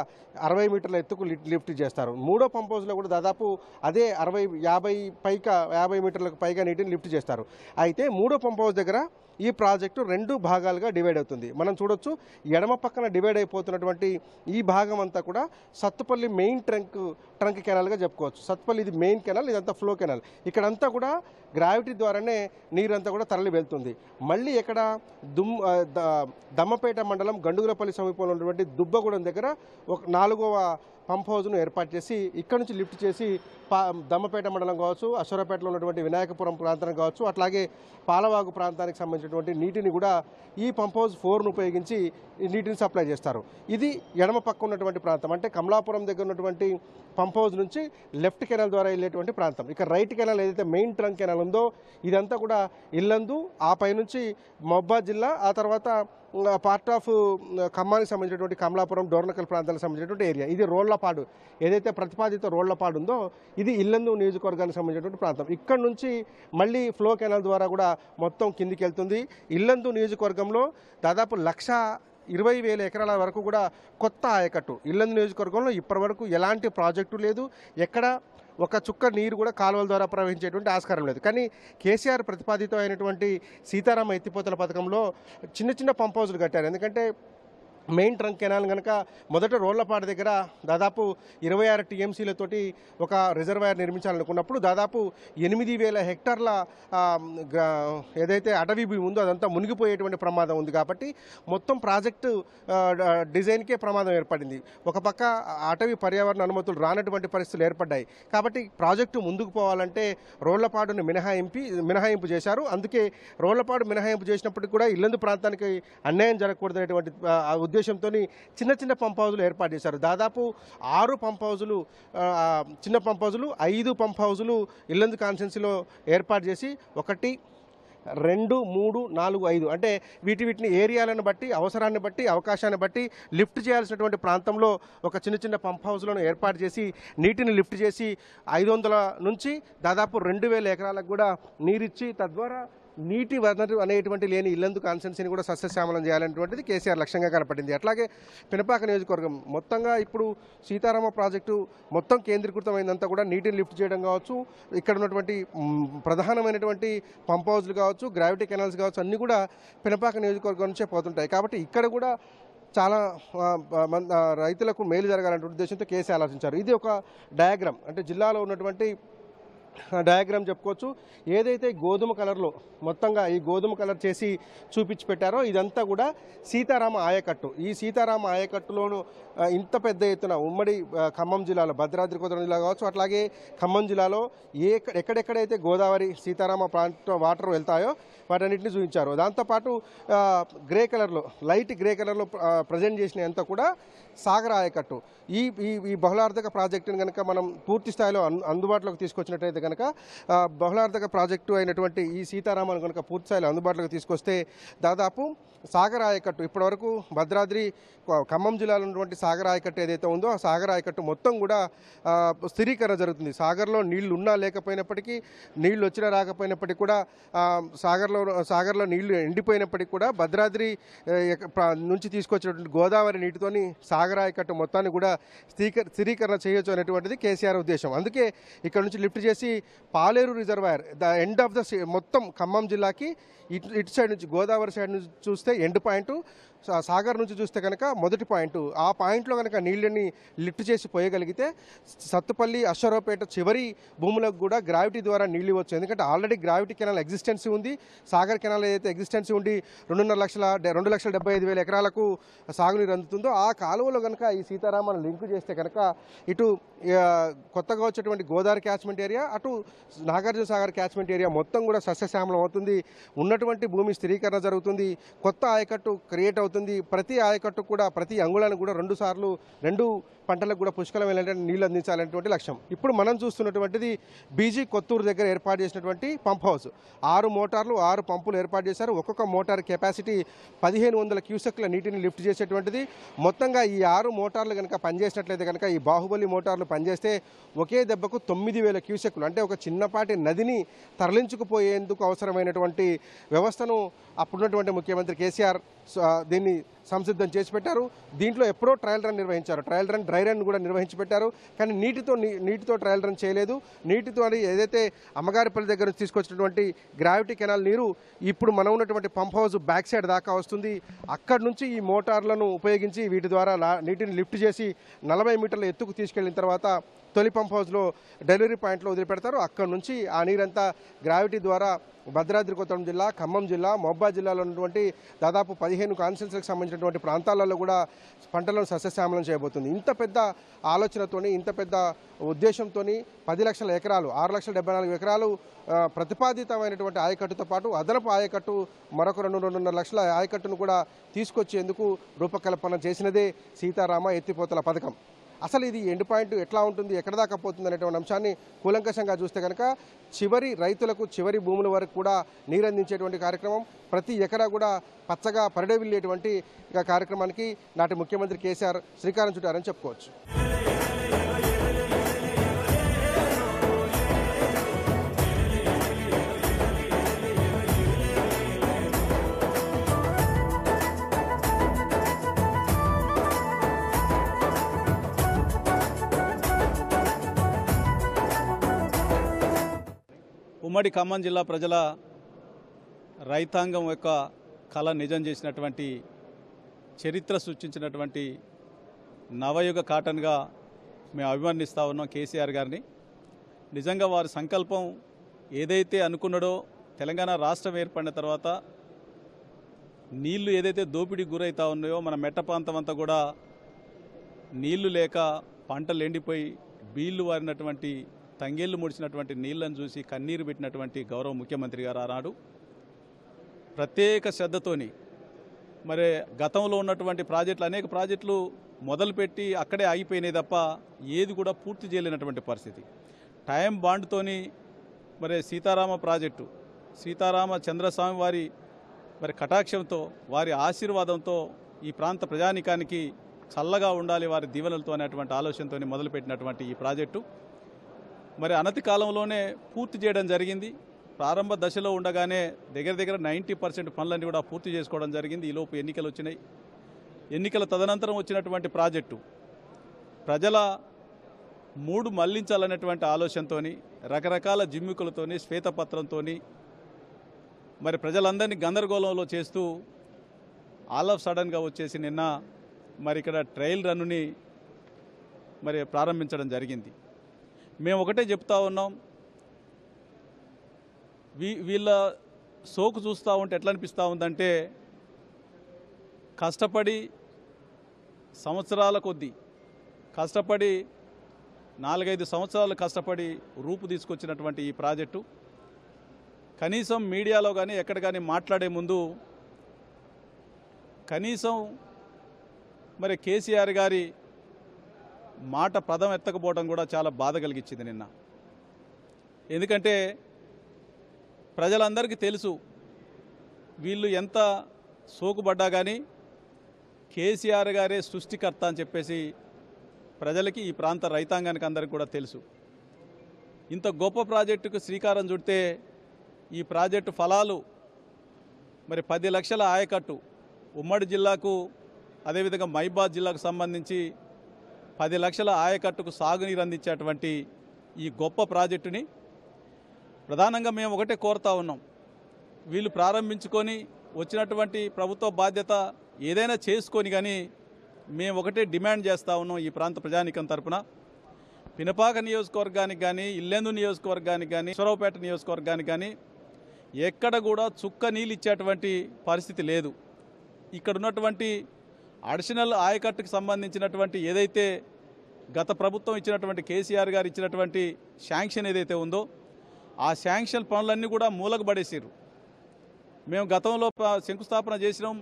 60 మీటర్ల ఎత్తుకు లిఫ్ట్ చేస్తారు. 3వ పంప్ హౌస్లో కూడా దాదాపు అదే 50 మీటర్లకు పైగా నీటిని లిఫ్ట్ చేస్తారు. అయితే 3వ పంప్ హౌస్ దగ్గర ఈ ప్రాజెక్టు 2 భాగాలుగా డివైడ్ అవుతుంది. మనం చూడొచ్చు, ఎడమ పక్కన డివైడ్ అయిపోతున్నటువంటి ఈ భాగం అంతా కూడా సత్తుపల్లి మెయిన్ ట్రంక్ కెనాల్గా చెప్పుకోవచ్చు. సత్తుపల్లి ఇది మెయిన్ కెనాల్, ఇదంతా ఫ్లో కెనాల్. ఇక్కడంతా కూడా గ్రావిటీ ద్వారానే నీరంతా కూడా తరలి వెళ్తుంది. మళ్ళీ ఎక్కడ దమ్మపేట మండలం గండుగులపల్లి సమీపంలో ఉన్నటువంటి దుబ్బగూడెం దగ్గర ఒక 4వ పంప్ హౌస్ను ఏర్పాటు చేసి ఇక్కడ నుంచి లిఫ్ట్ చేసి దమ్మపేట మండలం కావచ్చు, అశ్వరపేటలో ఉన్నటువంటి వినాయకపురం ప్రాంతానికి కావచ్చు, అట్లాగే పాలవాగు ప్రాంతానికి సంబంధించినటువంటి నీటిని కూడా ఈ పంప్ హౌస్ 4ను ఉపయోగించి నీటిని సప్లై చేస్తారు. ఇది ఎడమ పక్క ఉన్నటువంటి ప్రాంతం అంటే కమలాపురం దగ్గర ఉన్నటువంటి పంప్ హౌస్ నుంచి లెఫ్ట్ కెనాల్ ద్వారా వెళ్ళేటువంటి ప్రాంతం. ఇక రైట్ కెనాల్ ఏదైతే మెయిన్ ట్రంక్ కెనాల్ ఉందో ఇదంతా కూడా ఇల్లందు, ఆ పై నుంచి మహబూబాద్ జిల్లా, ఆ తర్వాత పార్ట్ ఆఫ్ ఖమ్మానికి సంబంధించినటువంటి కమలాపురం డోర్నకల్ ప్రాంతాలకు సంబంధించినటువంటి ఏరియా. ఇది రోళ్లపాడు, ఏదైతే ప్రతిపాదిత రోళ్లపాడు ఉందో ఇది ఇల్లందు నియోజకవర్గానికి సంబంధించినటువంటి ప్రాంతం. ఇక్కడ నుంచి మళ్ళీ ఫ్లో కెనాల్ ద్వారా కూడా మొత్తం కిందికి వెళ్తుంది. ఇల్లందు నియోజకవర్గంలో దాదాపు 1,20,000 ఎకరాల వరకు కూడా కొత్త ఆయకట్టు. ఇల్లందు నియోజకవర్గంలో ఇప్పటి వరకు ఎలాంటి ప్రాజెక్టు లేదు, ఎక్కడ ఒక చుక్క నీరు కూడా కాలువల ద్వారా ప్రవహించేటువంటి ఆస్కారం లేదు. కానీ కేసీఆర్ ప్రతిపాదితమైనటువంటి సీతారామ ఎత్తిపోతల పథకంలో చిన్న చిన్న పంప్ హౌజులు కట్టారు. ఎందుకంటే మెయిన్ ట్రంక్ కెనాల్ కనుక మొదట రోళ్లపాడు దగ్గర దాదాపు 26 టీఎంసీలతోటి ఒక రిజర్వాయర్ నిర్మించాలనుకున్నప్పుడు దాదాపు 8,000 హెక్టార్ల ఏదైతే అటవీ భూమి ఉందో అదంతా మునిగిపోయేటువంటి ప్రమాదం ఉంది. కాబట్టి మొత్తం ప్రాజెక్టు డిజైన్కే ప్రమాదం ఏర్పడింది. ఒక పక్క అటవీ పర్యావరణ అనుమతులు రానటువంటి పరిస్థితులు ఏర్పడ్డాయి. కాబట్టి ప్రాజెక్టు ముందుకు పోవాలంటే రోళ్లపాడును మినహాయింపు చేశారు. అందుకే రోళ్లపాడు మినహాయింపు చేసినప్పటికీ కూడా ఇల్లందు ప్రాంతానికి అన్యాయం జరగకూడదనేటువంటి ఉద్దేశంతో చిన్న చిన్న పంప్ హౌజులు ఏర్పాటు చేశారు. దాదాపు 6 పంప్ హౌజులు, చిన్న పంప్ హౌజులు, 5 పంప్ హౌజులు ఇల్లందు కాన్స్టిట్యున్సీలో ఏర్పాటు చేసి 1, 2, 3, 4, 5 అంటే వీటిని ఏరియాలను బట్టి, అవసరాన్ని బట్టి, అవకాశాన్ని బట్టి లిఫ్ట్ చేయాల్సినటువంటి ప్రాంతంలో ఒక చిన్న చిన్న పంప్ హౌస్లను ఏర్పాటు చేసి నీటిని లిఫ్ట్ చేసి 500 నుంచి దాదాపు 2,000 ఎకరాలకు కూడా నీరిచ్చి తద్వారా నీటి వనరు అనేటువంటి లేని ఇల్లందు కాన్స్టిట్యున్సీని కూడా సస్యశ్యామలం చేయాలనేటువంటిది కేసీఆర్ లక్ష్యంగా కనపడింది. అట్లాగే పినపాక నియోజకవర్గం మొత్తంగా ఇప్పుడు సీతారామ ప్రాజెక్టు మొత్తం కేంద్రీకృతమైనంతా కూడా నీటిని లిఫ్ట్ చేయడం కావచ్చు, ఇక్కడ ఉన్నటువంటి ప్రధానమైనటువంటి పంప్ హౌజ్లు కావచ్చు, గ్రావిటీ కెనాల్స్ కావచ్చు, అన్నీ కూడా పినపాక నియోజకవర్గం నుంచే పోతుంటాయి. కాబట్టి ఇక్కడ కూడా చాలా రైతులకు మేలు జరగాలనే ఉద్దేశంతో కేసీఆర్ ఆలోచించారు. ఇది ఒక డయాగ్రామ్, అంటే జిల్లాలో ఉన్నటువంటి డయాగ్రామ్ చెప్పుకోవచ్చు. ఏదైతే గోధుమ కలర్లో మొత్తంగా ఈ గోధుమ కలర్ చేసి చూపించి పెట్టారో ఇదంతా కూడా సీతారామ ఆయకట్టు. ఈ సీతారామ ఆయకట్టులోనూ ఇంత పెద్ద ఎత్తున ఉమ్మడి ఖమ్మం జిల్లాలో, భద్రాద్రి కొత్తగూడెం జిల్లా కావచ్చు, అట్లాగే ఖమ్మం జిల్లాలో ఎక్కడెక్కడైతే గోదావరి సీతారామ ప్రాంత వాటర్ వెళ్తాయో వాటన్నిటిని చూపించారు. దాంతోపాటు గ్రే కలర్లో, లైట్ గ్రే కలర్లో ప్రజెంట్ చేసిన అంతా కూడా సాగర ఆయకట్టు. ఈ బహుళార్థక ప్రాజెక్టుని కనుక మనం పూర్తి స్థాయిలో అందుబాటులోకి తీసుకొచ్చినట్టయితే కనుక బహుళార్థక ప్రాజెక్టు అయినటువంటి ఈ సీతారామను కనుక పూర్తి స్థాయిలో అందుబాటులోకి తీసుకొస్తే దాదాపు సాగర ఆయకట్టు ఇప్పటివరకు భద్రాద్రి ఖమ్మం జిల్లాలో ఉన్నటువంటి సాగర ఆయకట్టు ఏదైతే ఉందో ఆ సాగర ఆయకట్టు మొత్తం కూడా స్థిరీకరణ జరుగుతుంది. సాగర్లో నీళ్లు ఉన్నా లేకపోయినప్పటికీ, నీళ్లు వచ్చినా రాకపోయినప్పటికీ కూడా, సాగర్లో నీళ్లు ఎండిపోయినప్పటికీ కూడా భద్రాద్రి నుంచి తీసుకొచ్చినటువంటి గోదావరి నీటితోని సాగర ఆయకట్టు మొత్తాన్ని కూడా స్థిరీకరణ చేయొచ్చు అనేటువంటిది కేసీఆర్ ఉద్దేశం. అందుకే ఇక్కడ నుంచి లిఫ్ట్ చేసి పాలేరు రిజర్వాయర్ ఎండ్ ఆఫ్ ద మొత్తం ఖమ్మం జిల్లాకి ఇటు సైడ్ నుంచి గోదావరి సైడ్ నుంచి చూస్తే ఎండ్ పాయింట్, సాగర్ నుంచి చూస్తే కనుక మొదటి పాయింట్. ఆ పాయింట్లో కనుక నీళ్ళని లిఫ్ట్ చేసి పోయగలిగితే సత్తుపల్లి, అశ్వరావుపేట చివరి భూములకు కూడా గ్రావిటీ ద్వారా నీళ్ళు ఇవ్వచ్చు. ఎందుకంటే ఆల్రెడీ గ్రావిటీ కెనాల్ ఎగ్జిస్టెన్సీ ఉంది. సాగర్ కెనాల్ ఏదైతే ఎగ్జిస్టెన్సీ ఉండి 2,75,000 ఎకరాలకు సాగునీరు అందుతుందో ఆ కాలువలో కనుక ఈ సీతారామను లింక్ చేస్తే కనుక ఇటు కొత్తగా వచ్చేటువంటి గోదావరి క్యాచ్మెంట్ ఏరియా, అటు నాగార్జున సాగర్ క్యాచ్మెంట్ ఏరియా మొత్తం కూడా సస్యశ్యామలం అవుతుంది. ఉన్నటువంటి భూమి స్థిరీకరణ జరుగుతుంది. కొత్త ఆయకట్టు క్రియేట్ అవుతుంది. ప్రతి ఆయకట్టు కూడా, ప్రతి అంగుళానికి కూడా 2 సార్లు 2 పంటలకు కూడా పుష్కలమైన నీళ్లు అందించాలనేటువంటి లక్ష్యం. ఇప్పుడు మనం చూస్తున్నటువంటిది బీజీ కొత్తూరు దగ్గర ఏర్పాటు చేసినటువంటి పంప్ హౌస్. 6 మోటార్లు, 6 పంపులు ఏర్పాటు చేశారు. ఒక్కొక్క మోటార్ కెపాసిటీ 1,500 క్యూసెక్ల నీటిని లిఫ్ట్ చేసేటువంటిది. మొత్తంగా ఈ 6 మోటార్లు కనుక పనిచేసినట్లయితే కనుక, ఈ బాహుబలి మోటార్లు పనిచేస్తే ఒకే దెబ్బకు 9,000 క్యూసెక్లు, అంటే ఒక చిన్నపాటి నదిని తరలించుకుపోయేందుకు అవసరమైనటువంటి వ్యవస్థను అప్పుడున్నటువంటి ముఖ్యమంత్రి కేసీఆర్ దీన్ని సంసిద్ధం చేసి పెట్టారు. దీంట్లో ఎప్పుడో ట్రయల్ రన్ నిర్వహించారు. ట్రయల్ రన్, డ్రై రన్ కూడా నిర్వహించి పెట్టారు. కానీ నీటితో ట్రయల్ రన్ చేయలేదు. నీటితో ఏదైతే అమ్మగారిపల్లి దగ్గర నుంచి తీసుకొచ్చినటువంటి గ్రావిటీ కెనాల్ నీరు ఇప్పుడు మనం ఉన్నటువంటి పంప్ హౌస్ బ్యాక్ సైడ్ దాకా వస్తుంది. అక్కడి నుంచి ఈ మోటార్లను ఉపయోగించి వీటి ద్వారా నీటిని లిఫ్ట్ చేసి 40 మీటర్ల ఎత్తుకు తీసుకెళ్లిన తర్వాత తొలి పంప్ హౌస్లో డెలివరీ పాయింట్లో వదిలిపెడతారు. అక్కడి నుంచి ఆ నీరంతా గ్రావిటీ ద్వారా భద్రాద్రి కొత్తగూడెం జిల్లా, ఖమ్మం జిల్లా, మహబూబాబాద్ జిల్లాలో ఉన్నటువంటి దాదాపు 15 కాన్స్టిట్యున్సీలకు సంబంధించినటువంటి ప్రాంతాలలో కూడా పంటలను సస్యశ్యామలం చేయబోతుంది. ఇంత పెద్ద ఆలోచనతోని, ఇంత పెద్ద ఉద్దేశంతో 10 లక్షల ఎకరాలు, 6,74,000 ఎకరాలు ప్రతిపాదితమైనటువంటి ఆయకట్టుతో పాటు అదనపు ఆయకట్టు మరొక 2-2.5 లక్షల ఆయకట్టును కూడా తీసుకొచ్చేందుకు రూపకల్పన చేసినదే సీతారామ ఎత్తిపోతల పథకం. అసలు ఇది ఎండ్ పాయింట్ ఎట్లా ఉంటుంది, ఎక్కడ దాకా పోతుంది అనేటువంటి అంశాన్ని కూలంకషంగా చూస్తే కనుక చివరి రైతులకు, చివరి భూముల వరకు కూడా నీరందించేటువంటి కార్యక్రమం, ప్రతి ఎకరా కూడా పచ్చగా పరిడవిల్లేటువంటి కార్యక్రమానికి నాటి ముఖ్యమంత్రి కేసీఆర్ శ్రీకారం చుట్టారని చెప్పుకోవచ్చు. ఉమ్మడి ఖమ్మం జిల్లా ప్రజల రైతాంగం యొక్క కళ నిజం చేసినటువంటి చరిత్ర సృష్టించినటువంటి నవయుగ కాటన్గా మేము అభివర్ణిస్తూ ఉన్నాం కేసీఆర్ గారిని. నిజంగా వారి సంకల్పం ఏదైతే అనుకున్నాడో, తెలంగాణ రాష్ట్రం ఏర్పడిన తర్వాత నీళ్లు ఏదైతే దోపిడీకి గురవుతూ ఉన్నాయో, మన మెట్ట ప్రాంతం అంతా కూడా నీళ్లు లేక పంటలు ఎండిపోయి బీళ్లు వారినటువంటి, తంగేళ్లు ముడిచినటువంటి నీళ్లను చూసి కన్నీరు పెట్టినటువంటి గౌరవ ముఖ్యమంత్రి గారు ఆనాడు ప్రత్యేక శ్రద్ధతోని మరి గతంలో ఉన్నటువంటి ప్రాజెక్టులు, అనేక ప్రాజెక్టులు మొదలుపెట్టి అక్కడే ఆగిపోయినాయి తప్ప ఏది కూడా పూర్తి చేయలేనటువంటి పరిస్థితి. టైం బాండ్తోని మరి సీతారామ ప్రాజెక్టు, సీతారామ చంద్రస్వామి వారి మరి కటాక్షంతో, వారి ఆశీర్వాదంతో ఈ ప్రాంత ప్రజానికానికి చల్లగా ఉండాలి వారి దీవెనలతో అనేటువంటి ఆలోచనతో మొదలుపెట్టినటువంటి ఈ ప్రాజెక్టు మరి అనతి కాలంలోనే పూర్తి చేయడం జరిగింది. ప్రారంభ దశలో ఉండగానే దగ్గర 90% పనులన్నీ కూడా పూర్తి చేసుకోవడం జరిగింది. ఈలోపు ఎన్నికలు వచ్చినాయి. ఎన్నికల తదనంతరం వచ్చినటువంటి ప్రాజెక్టు ప్రజల మూడు మళ్లించాలనేటువంటి ఆలోచనతోని, రకరకాల జిమ్మికులతోని, శ్వేతపత్రంతో మరి ప్రజలందరినీ గందరగోళంలో చేస్తూ ఆల్ ఆఫ్ సడన్గా వచ్చేసి నిన్న మరి ఇక్కడ ట్రయల్ రన్నుని మరి ప్రారంభించడం జరిగింది. మేము ఒకటే చెప్తా ఉన్నాం, వీళ్ళ సోకు చూస్తూ ఉంటే ఎట్లా అనిపిస్తూ ఉందంటే, కష్టపడి సంవత్సరాల కొద్దీ కష్టపడి 4-5 సంవత్సరాలు కష్టపడి రూపు తీసుకొచ్చినటువంటి ఈ ప్రాజెక్టు కనీసం మీడియాలో కానీ ఎక్కడ కానీ మాట్లాడే ముందు కనీసం మరి కేసీఆర్ గారి మాట పదం ఎత్తకపోవడం కూడా చాలా బాధ కలిగించింది నిన్న. ఎందుకంటే ప్రజలందరికీ తెలుసు వీళ్ళు ఎంత సోకుపడ్డా కానీ కేసీఆర్ గారే సృష్టికర్త అని చెప్పేసి ప్రజలకి, ఈ ప్రాంత రైతాంగానికి అందరికీ కూడా తెలుసు. ఇంత గొప్ప ప్రాజెక్టుకు శ్రీకారం చుడితే ఈ ప్రాజెక్టు ఫలాలు మరి 10 లక్షల ఆయకట్టు ఉమ్మడి జిల్లాకు, అదేవిధంగా మైబాద్ జిల్లాకు సంబంధించి 10 లక్షల ఆయకట్టుకు సాగునీరు అందించేటువంటి ఈ గొప్ప ప్రాజెక్టుని ప్రధానంగా మేము ఒకటే కోరుతా ఉన్నాం, వీళ్ళు ప్రారంభించుకొని వచ్చినటువంటి ప్రభుత్వ బాధ్యత ఏదైనా చేసుకొని కానీ మేము ఒకటే డిమాండ్ చేస్తూ ఉన్నాం ఈ ప్రాంత ప్రజానికం తరపున. పినపాక నియోజకవర్గానికి కానీ, ఇల్లెందు నియోజకవర్గానికి కానీ, ఈశ్వరరావుపేట నియోజకవర్గానికి కానీ ఎక్కడ కూడా చుక్క నీళ్ళు ఇచ్చేటువంటి పరిస్థితి లేదు. ఇక్కడ ఉన్నటువంటి అడిషనల్ ఆయకట్టుకు సంబంధించినటువంటి ఏదైతే గత ప్రభుత్వం ఇచ్చినటువంటి కేసీఆర్ గారు ఇచ్చినటువంటి శాంక్షన్ ఏదైతే ఉందో ఆ శాంక్షన్ పనులన్నీ కూడా మూలకు పడేసారు. మేము గతంలో శంకుస్థాపన చేసినాం.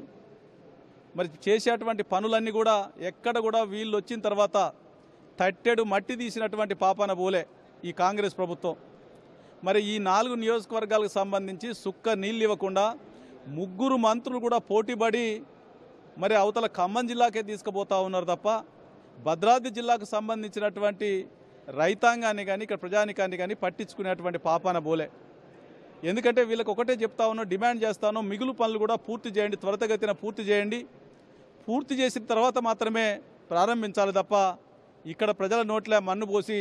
మరి చేసేటువంటి పనులన్నీ కూడా ఎక్కడ కూడా వీళ్ళు వచ్చిన తర్వాత తట్టెడు మట్టి తీసినటువంటి పాపాన పోలే ఈ కాంగ్రెస్ ప్రభుత్వం. మరి ఈ 4 నియోజకవర్గాలకు సంబంధించి సుక్క నీళ్ళు ఇవ్వకుండా 3 మంత్రులు కూడా పోటీపడి మరి అవతల ఖమ్మం జిల్లాకే తీసుకుపోతా ఉన్నారు తప్ప భద్రాద్రి జిల్లాకు సంబంధించినటువంటి రైతాంగాన్ని కానీ, ఇక్కడ ప్రజానికాన్ని కానీ పట్టించుకునేటువంటి పాపాన పోలే. ఎందుకంటే వీళ్ళకి ఒకటే చెప్తా ఉన్నాం, డిమాండ్ చేస్తాను, మిగులు పనులు కూడా పూర్తి చేయండి, త్వరితగతిన పూర్తి చేయండి. పూర్తి చేసిన తర్వాత మాత్రమే ప్రారంభించాలి తప్ప ఇక్కడ ప్రజల నోట్లే మన్ను పోసి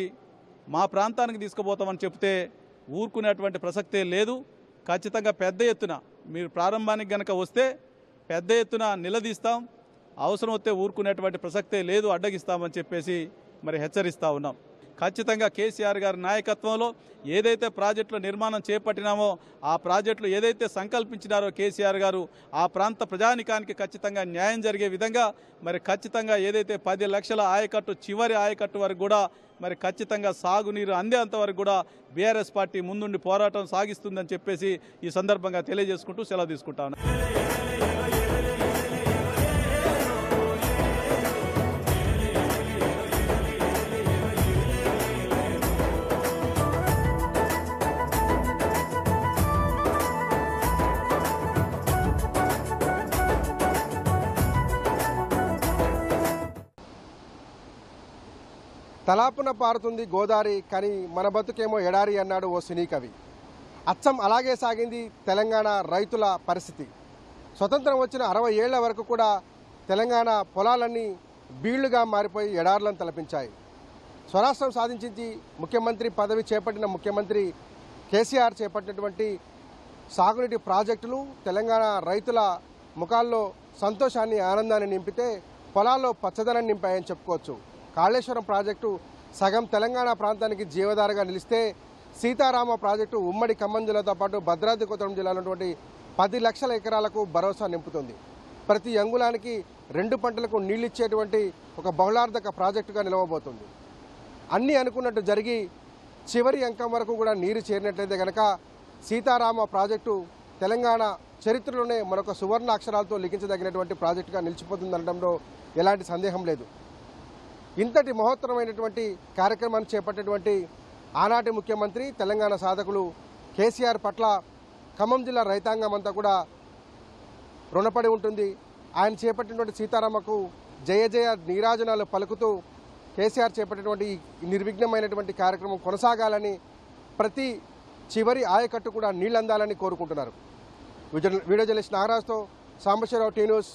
మా ప్రాంతానికి తీసుకుపోతామని చెప్తే ఊరుకునేటువంటి ప్రసక్తే లేదు. ఖచ్చితంగా పెద్ద ఎత్తున మీరు ప్రారంభానికి గనక వస్తే పెద్ద ఎత్తున నిలదీస్తాం, అవసరం వస్తే ఊరుకునేటువంటి ప్రసక్తే లేదు, అడ్డగిస్తామని చెప్పేసి మరి హెచ్చరిస్తూ ఉన్నాం. ఖచ్చితంగా కేసీఆర్ గారి నాయకత్వంలో ఏదైతే ప్రాజెక్టుల నిర్మాణం చేపట్టినామో ఆ ప్రాజెక్టులు ఏదైతే సంకల్పించినారో కేసీఆర్ గారు ఆ ప్రాంత ప్రజానికానికి ఖచ్చితంగా న్యాయం జరిగే విధంగా మరి ఖచ్చితంగా ఏదైతే 10 లక్షల ఆయకట్టు చివరి ఆయకట్టు వరకు కూడా మరి ఖచ్చితంగా సాగునీరు అందేంత వరకు కూడా బీఆర్ఎస్ పార్టీ ముందుండి పోరాటం సాగిస్తుందని చెప్పేసి ఈ సందర్భంగా తెలియజేసుకుంటూ సెలవు తీసుకుంటాను. తలాపున పారుతుంది గోదావరి, కానీ మన బతుకేమో ఎడారి అన్నాడు ఓ సినీ కవి. అచ్చం అలాగే సాగింది తెలంగాణ రైతుల పరిస్థితి. స్వతంత్రం వచ్చిన 60 ఏళ్ల వరకు కూడా తెలంగాణ పొలాలన్నీ బీళ్లుగా మారిపోయి ఎడారులను తలపించాయి. స్వరాష్ట్రం సాధించి ముఖ్యమంత్రి పదవి చేపట్టిన ముఖ్యమంత్రి కేసీఆర్ చేపట్టినటువంటి సాగునీటి ప్రాజెక్టులు తెలంగాణ రైతుల ముఖాల్లో సంతోషాన్ని ఆనందాన్ని నింపితే పొలాల్లో పచ్చదనాన్ని నింపాయని చెప్పుకోవచ్చు. కాళేశ్వరం ప్రాజెక్టు సగం తెలంగాణ ప్రాంతానికి జీవధారగా నిలిస్తే సీతారామ ప్రాజెక్టు ఉమ్మడి ఖమ్మం జిల్లాతో పాటు భద్రాద్రి కొత్తగూడెం జిల్లాలో ఉన్నటువంటి 10 లక్షల ఎకరాలకు భరోసా నింపుతుంది. ప్రతి అంగుళానికి 2 పంటలకు నీళ్ళిచ్చేటువంటి ఒక బహుళార్థక ప్రాజెక్టుగా నిలవబోతుంది. అన్నీ అనుకున్నట్టు జరిగి చివరి అంకం వరకు కూడా నీరు చేరినట్లయితే కనుక సీతారామ ప్రాజెక్టు తెలంగాణ చరిత్రలోనే మరొక సువర్ణ అక్షరాలతో లిఖించదగినటువంటి ప్రాజెక్టుగా నిలిచిపోతుందనడంలో ఎలాంటి సందేహం లేదు. ఇంతటి మహోత్తరమైనటువంటి కార్యక్రమాన్ని చేపట్టేటువంటి ఆనాటి ముఖ్యమంత్రి తెలంగాణ సాధకులు కేసీఆర్ పట్ల ఖమ్మం జిల్లా రైతాంగం అంతా కూడా రుణపడి ఉంటుంది. ఆయన చేపట్టినటువంటి సీతారామకు జయ జయ నీరాజనాలు పలుకుతూ కేసీఆర్ చేపట్టినటువంటి నిర్విఘ్నమైనటువంటి కార్యక్రమం కొనసాగాలని, ప్రతి చివరి ఆయకట్టు కూడా నీళ్లందాలని కోరుకుంటున్నారు. వీడియో జర్నలిస్ట్ నాగరాజ్తో సాంబశివరావు, టీ న్యూస్.